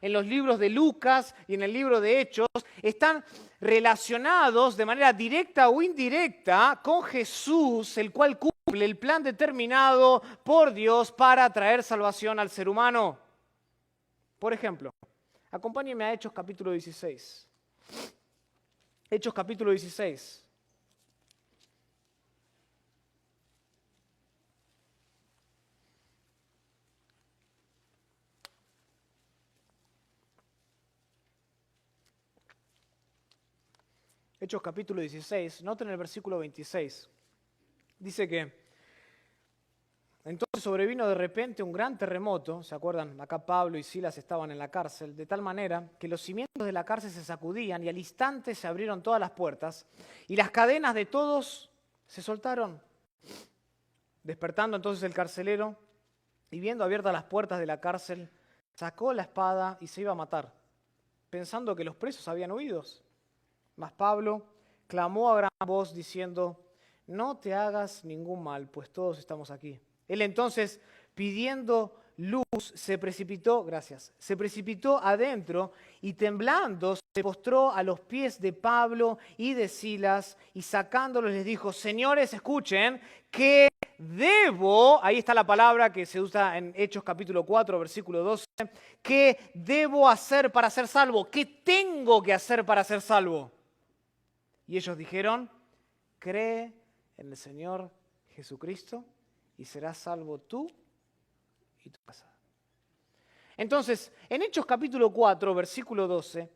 en los libros de Lucas y en el libro de Hechos están relacionados de manera directa o indirecta con Jesús, el cual cumple el plan determinado por Dios para traer salvación al ser humano. Por ejemplo, acompáñenme a Hechos capítulo 16. Hechos capítulo 16. Hechos capítulo 16, noten el versículo 26. Dice que entonces sobrevino de repente un gran terremoto, ¿se acuerdan? Acá Pablo y Silas estaban en la cárcel, de tal manera que los cimientos de la cárcel se sacudían y al instante se abrieron todas las puertas y las cadenas de todos se soltaron. Despertando entonces el carcelero y viendo abiertas las puertas de la cárcel, sacó la espada y se iba a matar, pensando que los presos habían huido. Mas Pablo clamó a gran voz diciendo, no te hagas ningún mal, pues todos estamos aquí. Él entonces, pidiendo luz, se precipitó adentro y temblando se postró a los pies de Pablo y de Silas y sacándolos les dijo, señores, escuchen, que debo, ahí está la palabra que se usa en Hechos capítulo 4, versículo 12, ¿qué debo hacer para ser salvo? ¿Qué tengo que hacer para ser salvo? Y ellos dijeron, cree en el Señor Jesucristo y serás salvo tú y tu casa. Entonces, en Hechos capítulo 4, versículo 12,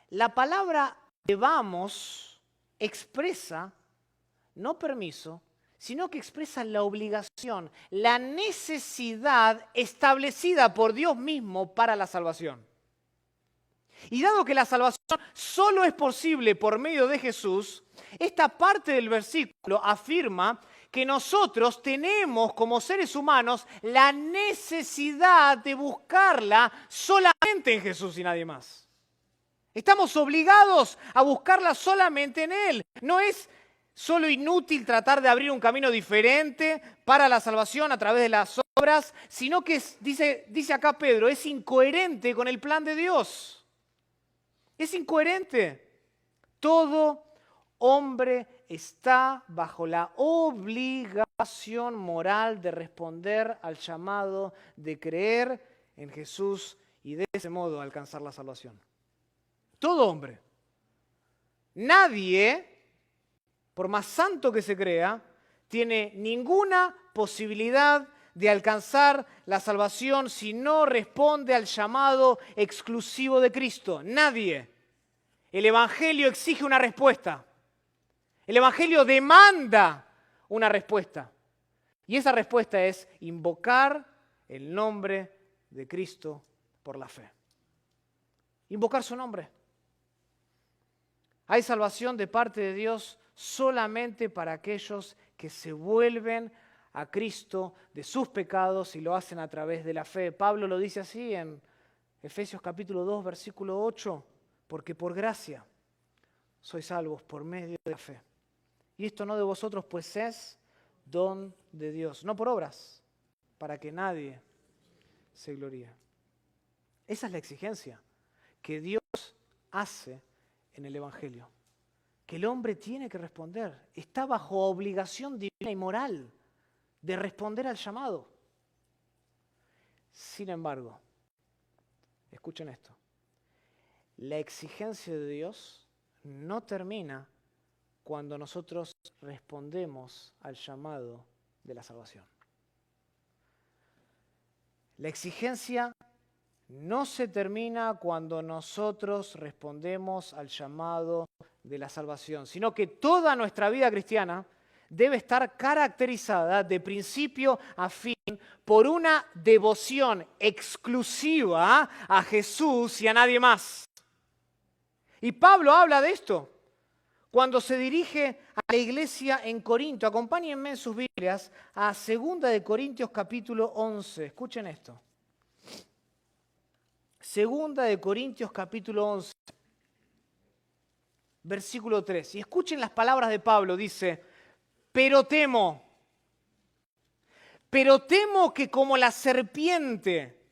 la palabra debamos expresa, no permiso, sino que expresa la obligación, la necesidad establecida por Dios mismo para la salvación. Y dado que la salvación solo es posible por medio de Jesús, esta parte del versículo afirma que nosotros tenemos como seres humanos la necesidad de buscarla solamente en Jesús y nadie más. Estamos obligados a buscarla solamente en Él. No es solo inútil tratar de abrir un camino diferente para la salvación a través de las obras, sino que dice acá Pedro, es incoherente con el plan de Dios. Es incoherente. Todo hombre está bajo la obligación moral de responder al llamado de creer en Jesús y de ese modo alcanzar la salvación. Todo hombre. Nadie, por más santo que se crea, tiene ninguna posibilidad de alcanzar la salvación si no responde al llamado exclusivo de Cristo. Nadie. El Evangelio exige una respuesta. El Evangelio demanda una respuesta. Y esa respuesta es invocar el nombre de Cristo por la fe. Invocar su nombre. Hay salvación de parte de Dios solamente para aquellos que se vuelven a Cristo de sus pecados y lo hacen a través de la fe. Pablo lo dice así en Efesios capítulo 2, versículo 8, porque por gracia sois salvos por medio de la fe. Y esto no de vosotros, pues es don de Dios, no por obras, para que nadie se gloríe. Esa es la exigencia que Dios hace en el Evangelio, que el hombre tiene que responder. Está bajo obligación divina y moral de responder al llamado. Sin embargo, escuchen esto, la exigencia de Dios no termina cuando nosotros respondemos al llamado de la salvación. La exigencia no se termina cuando nosotros respondemos al llamado de la salvación, sino que toda nuestra vida cristiana debe estar caracterizada de principio a fin por una devoción exclusiva a Jesús y a nadie más. Y Pablo habla de esto cuando se dirige a la iglesia en Corinto. Acompáñenme en sus Biblias a 2 de Corintios capítulo 11. Escuchen esto. 2 de Corintios capítulo 11, versículo 3. Y escuchen las palabras de Pablo. Dice, pero temo que como la serpiente.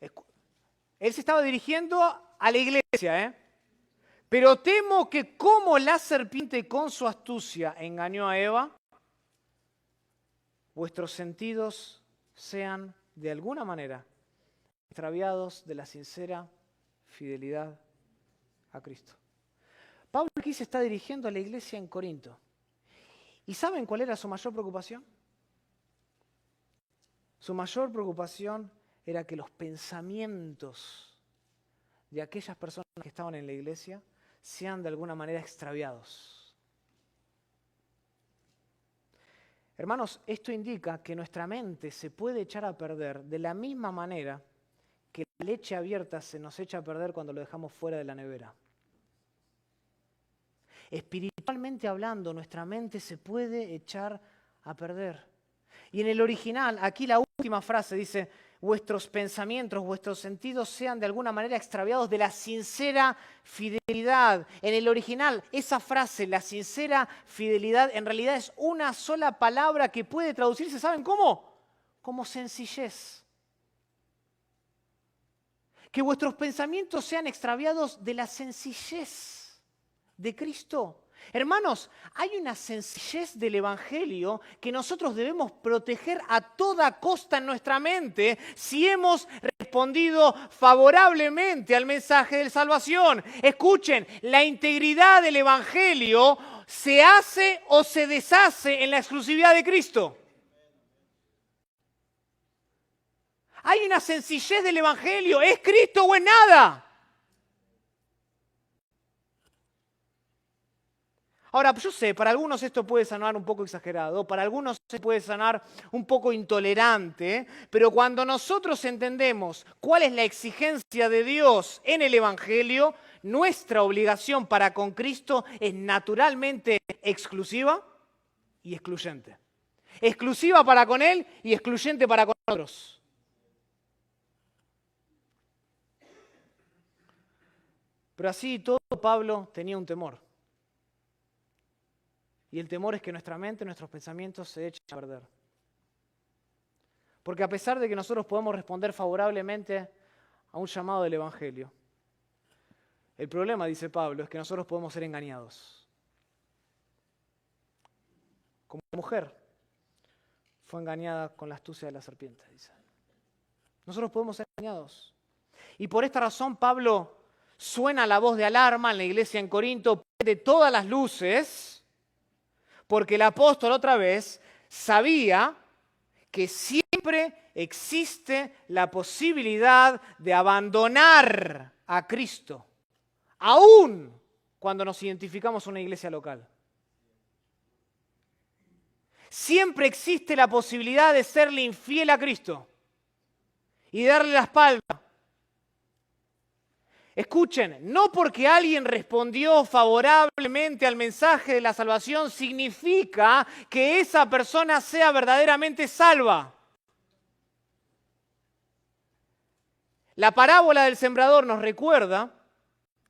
Él se estaba dirigiendo a la iglesia, Pero temo que como la serpiente con su astucia engañó a Eva, vuestros sentidos sean de alguna manera extraviados de la sincera fidelidad a Cristo. Pablo aquí se está dirigiendo a la iglesia en Corinto. ¿Y saben cuál era su mayor preocupación? Su mayor preocupación era que los pensamientos de aquellas personas que estaban en la iglesia sean de alguna manera extraviados. Hermanos, esto indica que nuestra mente se puede echar a perder de la misma manera que la leche abierta se nos echa a perder cuando lo dejamos fuera de la nevera. Espiritualmente hablando, nuestra mente se puede echar a perder. Y en el original, aquí la última frase dice, vuestros pensamientos, vuestros sentidos sean de alguna manera extraviados de la sincera fidelidad. En el original, esa frase, la sincera fidelidad, en realidad es una sola palabra que puede traducirse, ¿saben cómo? Como sencillez. Que vuestros pensamientos sean extraviados de la sencillez de Cristo. Hermanos, hay una sencillez del Evangelio que nosotros debemos proteger a toda costa en nuestra mente si hemos respondido favorablemente al mensaje de salvación. Escuchen, la integridad del Evangelio se hace o se deshace en la exclusividad de Cristo. Hay una sencillez del Evangelio, ¿es Cristo o es nada? Ahora, yo sé, para algunos esto puede sonar un poco exagerado, para algunos se puede sonar un poco intolerante, pero cuando nosotros entendemos cuál es la exigencia de Dios en el Evangelio, nuestra obligación para con Cristo es naturalmente exclusiva y excluyente. Exclusiva para con Él y excluyente para con otros. Pero así todo, Pablo tenía un temor. Y el temor es que nuestra mente, nuestros pensamientos se echen a perder. Porque a pesar de que nosotros podemos responder favorablemente a un llamado del Evangelio, el problema, dice Pablo, es que nosotros podemos ser engañados. Como la mujer fue engañada con la astucia de la serpiente, dice. Nosotros podemos ser engañados. Y por esta razón Pablo suena la voz de alarma en la iglesia en Corinto, prende todas las luces, porque el apóstol otra vez sabía que siempre existe la posibilidad de abandonar a Cristo, aún cuando nos identificamos a una iglesia local. Siempre existe la posibilidad de serle infiel a Cristo y darle la espalda. Escuchen, no porque alguien respondió favorablemente al mensaje de la salvación significa que esa persona sea verdaderamente salva. La parábola del sembrador nos recuerda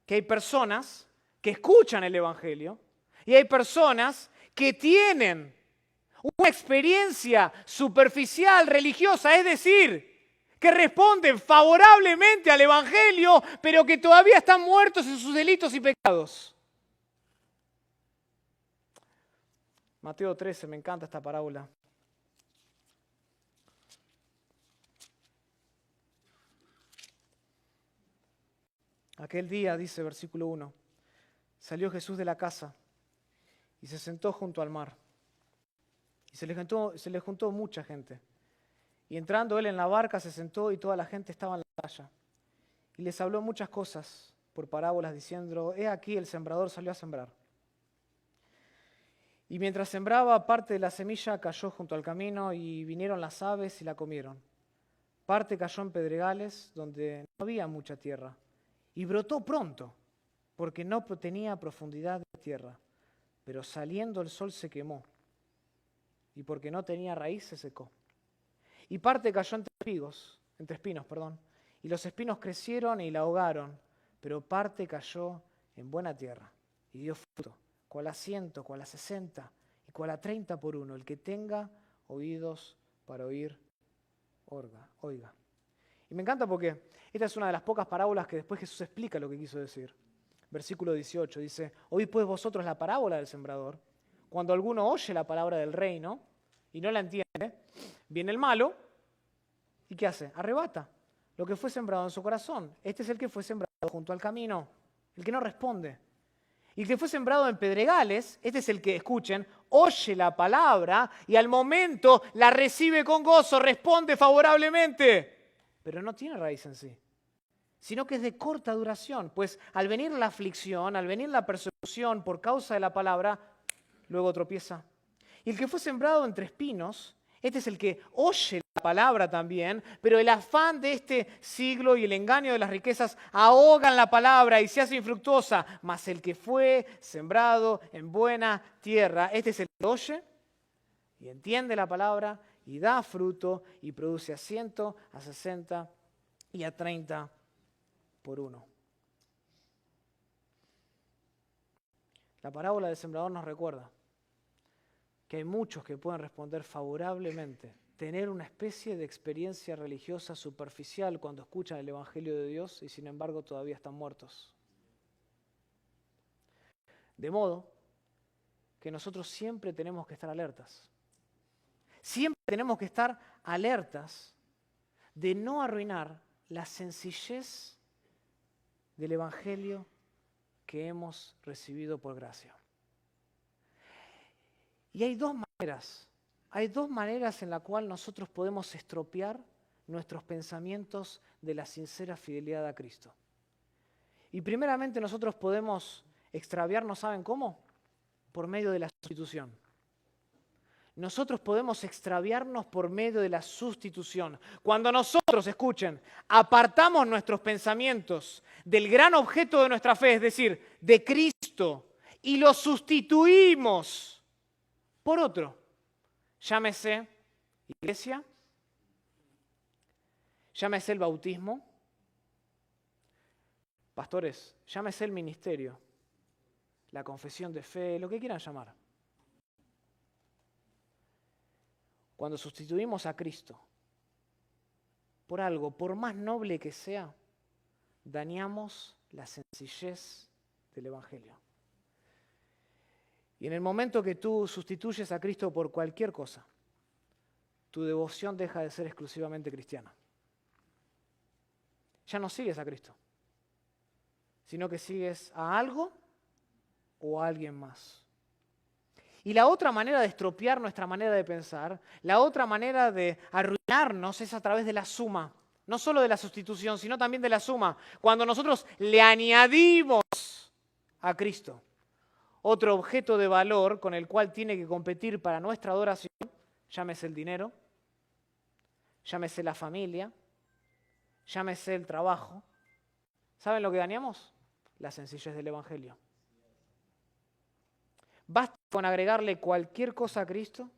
que hay personas que escuchan el Evangelio y hay personas que tienen una experiencia superficial religiosa, es decir, que responden favorablemente al Evangelio, pero que todavía están muertos en sus delitos y pecados. Mateo 13, me encanta esta parábola. Aquel día, dice versículo 1, salió Jesús de la casa y se sentó junto al mar. Y se le juntó mucha gente. Y entrando él en la barca se sentó y toda la gente estaba en la playa. Y les habló muchas cosas por parábolas diciendo, he aquí el sembrador salió a sembrar. Y mientras sembraba, parte de la semilla cayó junto al camino y vinieron las aves y la comieron. Parte cayó en pedregales donde no había mucha tierra. Y brotó pronto, porque no tenía profundidad de tierra. Pero saliendo el sol se quemó. Y porque no tenía raíz se secó. Y parte cayó entre espinos, y los espinos crecieron y la ahogaron, pero parte cayó en buena tierra y dio fruto, cual a 100, cual a 60 y cual a 30 por uno. El que tenga oídos para oír, oiga. Y me encanta porque esta es una de las pocas parábolas que después Jesús explica lo que quiso decir. Versículo 18 dice, oíd pues vosotros la parábola del sembrador. Cuando alguno oye la palabra del reino y no la entiende, viene el malo, ¿y qué hace? Arrebata lo que fue sembrado en su corazón. Este es el que fue sembrado junto al camino, el que no responde. Y el que fue sembrado en pedregales, este es el que, escuchen, oye la palabra y al momento la recibe con gozo, responde favorablemente, pero no tiene raíz en sí, sino que es de corta duración, pues al venir la aflicción, al venir la persecución por causa de la palabra, luego tropieza. Y el que fue sembrado entre espinos, este es el que oye la palabra también, pero el afán de este siglo y el engaño de las riquezas ahogan la palabra y se hace infructuosa. Mas el que fue sembrado en buena tierra, este es el que oye y entiende la palabra y da fruto y produce a 100, a 60 y a 30 por uno. La parábola del sembrador nos recuerda que hay muchos que pueden responder favorablemente, tener una especie de experiencia religiosa superficial cuando escuchan el Evangelio de Dios y sin embargo todavía están muertos. De modo que nosotros siempre tenemos que estar alertas. Siempre tenemos que estar alertas de no arruinar la sencillez del Evangelio que hemos recibido por gracia. Y hay dos maneras en las cuales nosotros podemos estropear nuestros pensamientos de la sincera fidelidad a Cristo. Y primeramente nosotros podemos extraviarnos, ¿saben cómo? Por medio de la sustitución. Nosotros podemos extraviarnos por medio de la sustitución. Cuando nosotros, escuchen, apartamos nuestros pensamientos del gran objeto de nuestra fe, es decir, de Cristo, y lo sustituimos por otro, llámese iglesia, llámese el bautismo, pastores, llámese el ministerio, la confesión de fe, lo que quieran llamar. Cuando sustituimos a Cristo por algo, por más noble que sea, dañamos la sencillez del Evangelio. Y en el momento que tú sustituyes a Cristo por cualquier cosa, tu devoción deja de ser exclusivamente cristiana. Ya no sigues a Cristo, sino que sigues a algo o a alguien más. Y la otra manera de estropear nuestra manera de pensar, la otra manera de arruinarnos es a través de la suma. No solo de la sustitución, sino también de la suma. Cuando nosotros le añadimos a Cristo otro objeto de valor con el cual tiene que competir para nuestra adoración, llámese el dinero, llámese la familia, llámese el trabajo, ¿Saben lo que dañamos? La sencillez del Evangelio. Basta con agregarle cualquier cosa a Cristo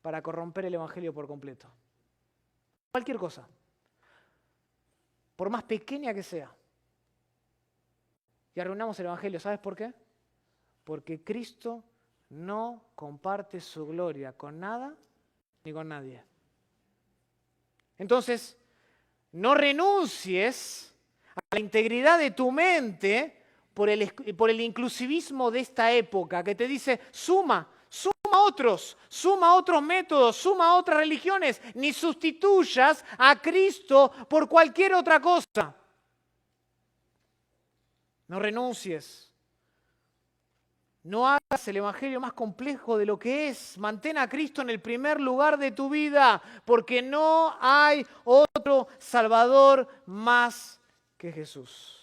para corromper el Evangelio por completo. Cualquier cosa. Por más pequeña que sea. Y arruinamos el Evangelio. ¿Sabes por qué? Porque Cristo no comparte su gloria con nada ni con nadie. Entonces, no renuncies a la integridad de tu mente por el inclusivismo de esta época que te dice, suma otros métodos, suma otras religiones, ni sustituyas a Cristo por cualquier otra cosa. No renuncies. No hagas el Evangelio más complejo de lo que es. Mantén a Cristo en el primer lugar de tu vida, porque no hay otro Salvador más que Jesús.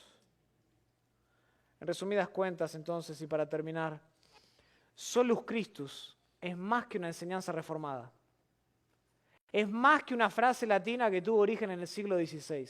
En resumidas cuentas, entonces, y para terminar, Solus Christus es más que una enseñanza reformada. Es más que una frase latina que tuvo origen en el siglo XVI.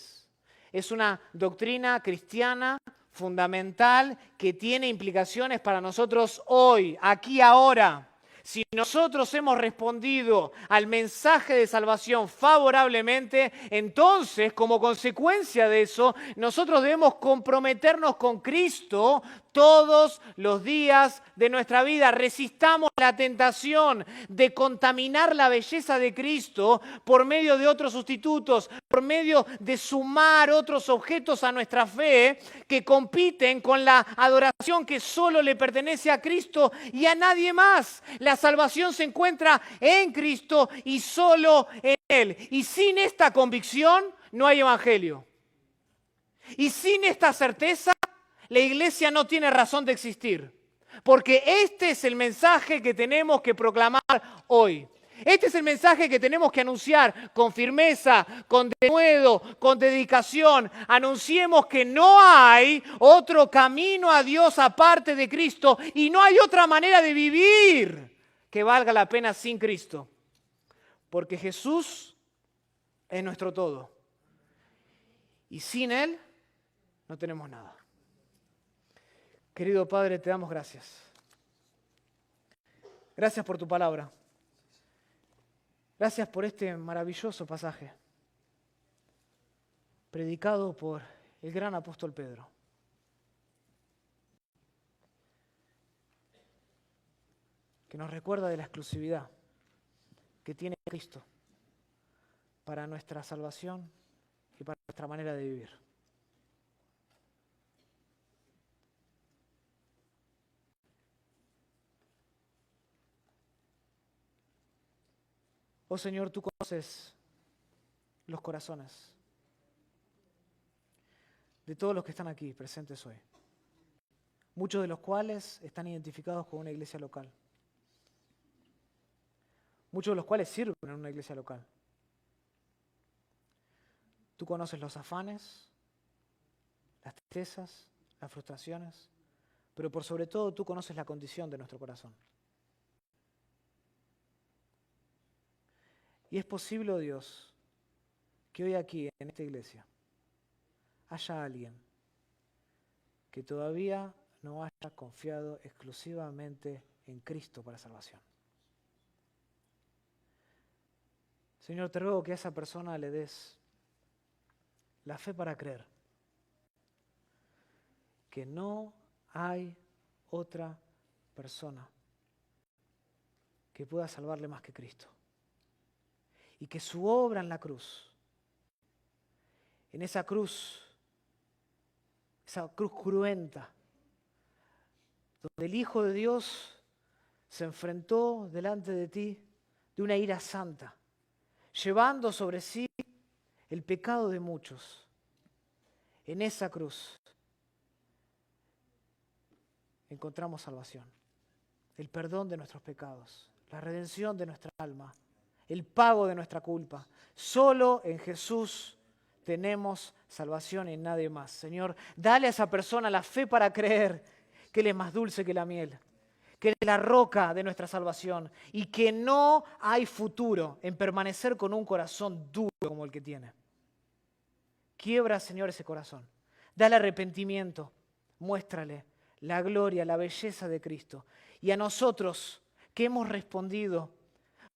Es una doctrina cristiana fundamental que tiene implicaciones para nosotros hoy, aquí, ahora. Si nosotros hemos respondido al mensaje de salvación favorablemente, entonces, como consecuencia de eso, nosotros debemos comprometernos con Cristo todos los días de nuestra vida. Resistamos la tentación de contaminar la belleza de Cristo por medio de otros sustitutos, por medio de sumar otros objetos a nuestra fe que compiten con la adoración que solo le pertenece a Cristo y a nadie más. La salvación se encuentra en Cristo y solo en Él. Y sin esta convicción no hay evangelio. Y sin esta certeza, la iglesia no tiene razón de existir. Porque este es el mensaje que tenemos que proclamar hoy. Este es el mensaje que tenemos que anunciar con firmeza, con denuedo, con dedicación. Anunciemos que no hay otro camino a Dios aparte de Cristo y no hay otra manera de vivir que valga la pena sin Cristo. Porque Jesús es nuestro todo. Y sin Él no tenemos nada. Querido Padre, te damos gracias. Gracias por tu palabra. Gracias por este maravilloso pasaje, predicado por el gran apóstol Pedro. Que nos recuerda de la exclusividad que tiene Cristo para nuestra salvación y para nuestra manera de vivir. Oh Señor, tú conoces los corazones de todos los que están aquí presentes hoy, muchos de los cuales están identificados con una iglesia local, muchos de los cuales sirven en una iglesia local. Tú conoces los afanes, las tristezas, las frustraciones, pero por sobre todo tú conoces la condición de nuestro corazón. Y es posible, oh Dios, que hoy aquí, en esta iglesia, haya alguien que todavía no haya confiado exclusivamente en Cristo para salvación. Señor, te ruego que a esa persona le des la fe para creer que no hay otra persona que pueda salvarle más que Cristo. Y que su obra en la cruz, esa cruz cruenta, donde el Hijo de Dios se enfrentó delante de ti de una ira santa, llevando sobre sí el pecado de muchos. En esa cruz encontramos salvación, el perdón de nuestros pecados, la redención de nuestra alma, el pago de nuestra culpa. Solo en Jesús tenemos salvación y en nadie más. Señor, dale a esa persona la fe para creer que Él es más dulce que la miel, que Él es la roca de nuestra salvación y que no hay futuro en permanecer con un corazón duro como el que tiene. Quiebra, Señor, ese corazón. Dale arrepentimiento. Muéstrale la gloria, la belleza de Cristo. Y a nosotros que hemos respondido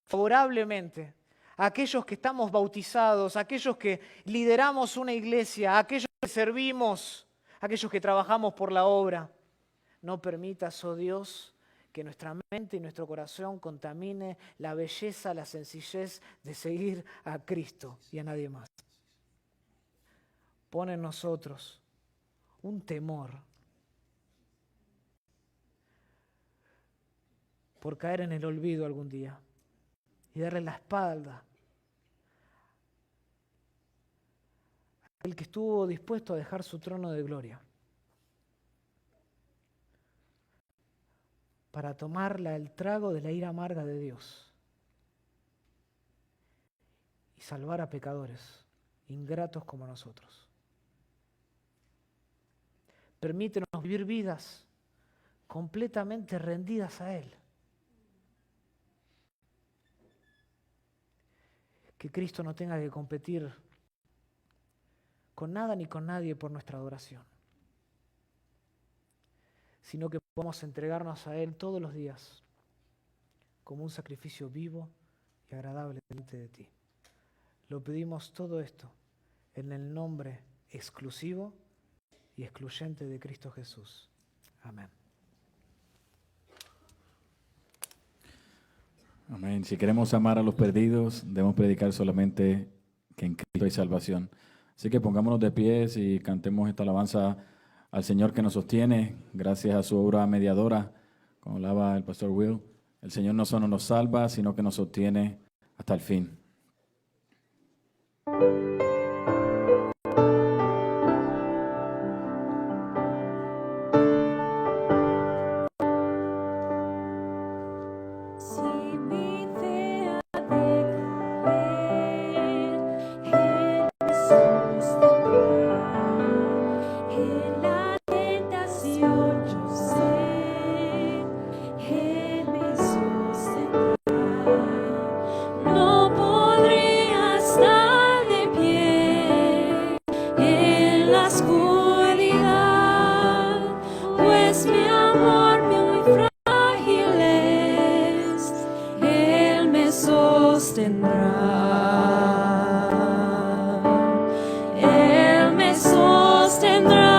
favorablemente, a aquellos que estamos bautizados, a aquellos que lideramos una iglesia, a aquellos que servimos, a aquellos que trabajamos por la obra, no permitas, oh Dios, que nuestra mente y nuestro corazón contamine la belleza, la sencillez de seguir a Cristo y a nadie más. Pon en nosotros un temor por caer en el olvido algún día y darle la espalda a aquel que estuvo dispuesto a dejar su trono de gloria para tomar el trago de la ira amarga de Dios y salvar a pecadores ingratos como nosotros. Permítenos vivir vidas completamente rendidas a Él. Que Cristo no tenga que competir con nada ni con nadie por nuestra adoración, sino que podamos entregarnos a Él todos los días como un sacrificio vivo y agradable delante de ti. Lo pedimos todo esto en el nombre exclusivo y excluyente de Cristo Jesús. Amén. Amén. Si queremos amar a los perdidos, debemos predicar solamente que en Cristo hay salvación. Así que pongámonos de pies y cantemos esta alabanza al Señor que nos sostiene, gracias a su obra mediadora, como hablaba el pastor Will. El Señor no solo nos salva, sino que nos sostiene hasta el fin. Si mi fe ha de caer, Él me sostendrá. En la tentación yo sé, Él me sostendrá. No podría estar de pie en la oscuridad, pues mi amor muy frágil es, Él me sostendrá. Él me sostendrá.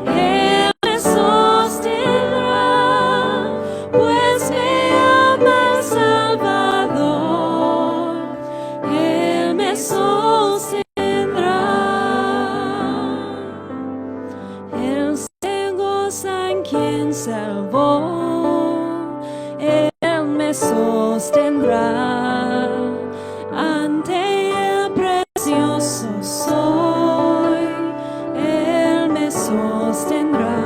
Él me sostendrá, pues me ama el Salvador. Él me sostendrá. Él se goza en quien salvó. Él me sostendrá. Ante el precioso soy. Él me sostendrá.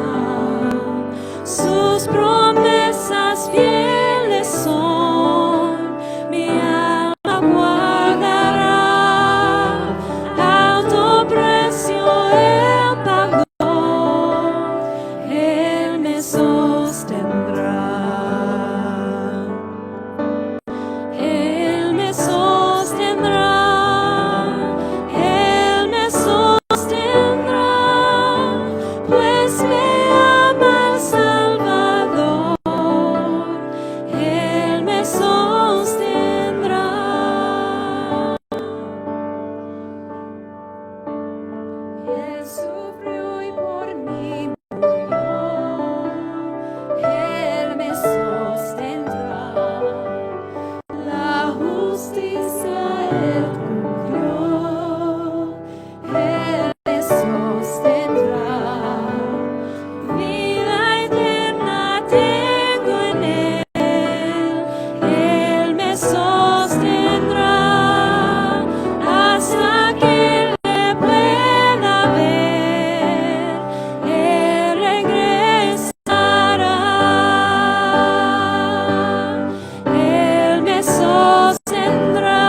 Sus promesas fieles son. Mi alma guardará. Alto precio Él pagó. Él me sostendrá. Él me sostendrá. Él me sostendrá, pues me ama el Salvador. Él me sostendrá. Él sufrió y por mí murió. Él me sostendrá. La justicia Él cumplió. Él me sostendrá. Vida eterna tengo en Él. Él me sostendrá hasta que le pueda ver. Él regresará. Él me sostendrá.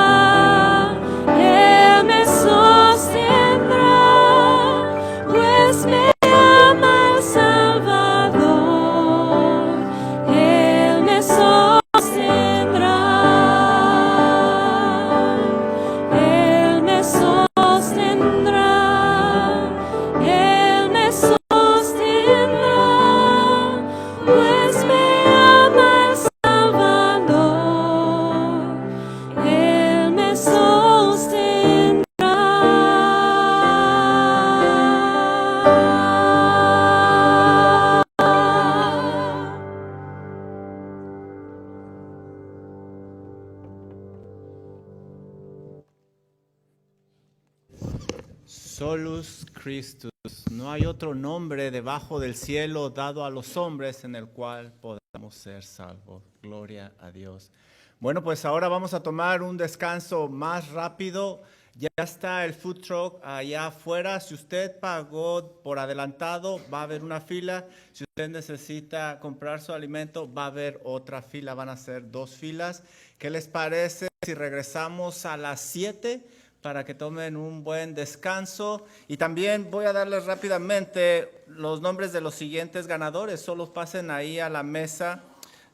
Solus Christus. No hay otro nombre debajo del cielo dado a los hombres en el cual podamos ser salvos. Gloria a Dios. Bueno, pues ahora vamos a tomar un descanso más rápido. Ya está el food truck allá afuera. Si usted pagó por adelantado, va a haber una fila. Si usted necesita comprar su alimento, va a haber otra fila. Van a ser 2 filas. ¿Qué les parece si regresamos a las 7 para que tomen un buen descanso? Y también voy a darles rápidamente los nombres de los siguientes ganadores. Solo pasen ahí a la mesa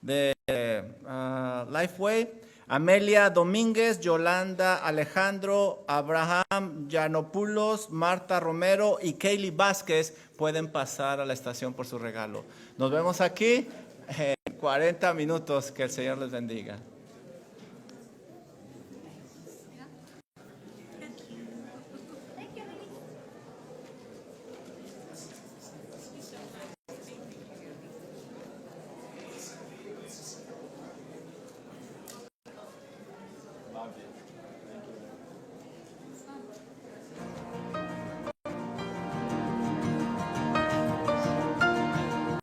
de Lifeway. Amelia Domínguez, Yolanda Alejandro, Abraham Yanopoulos, Marta Romero y Kaylee Vázquez pueden pasar a la estación por su regalo. Nos vemos aquí en 40 minutos. Que el Señor les bendiga.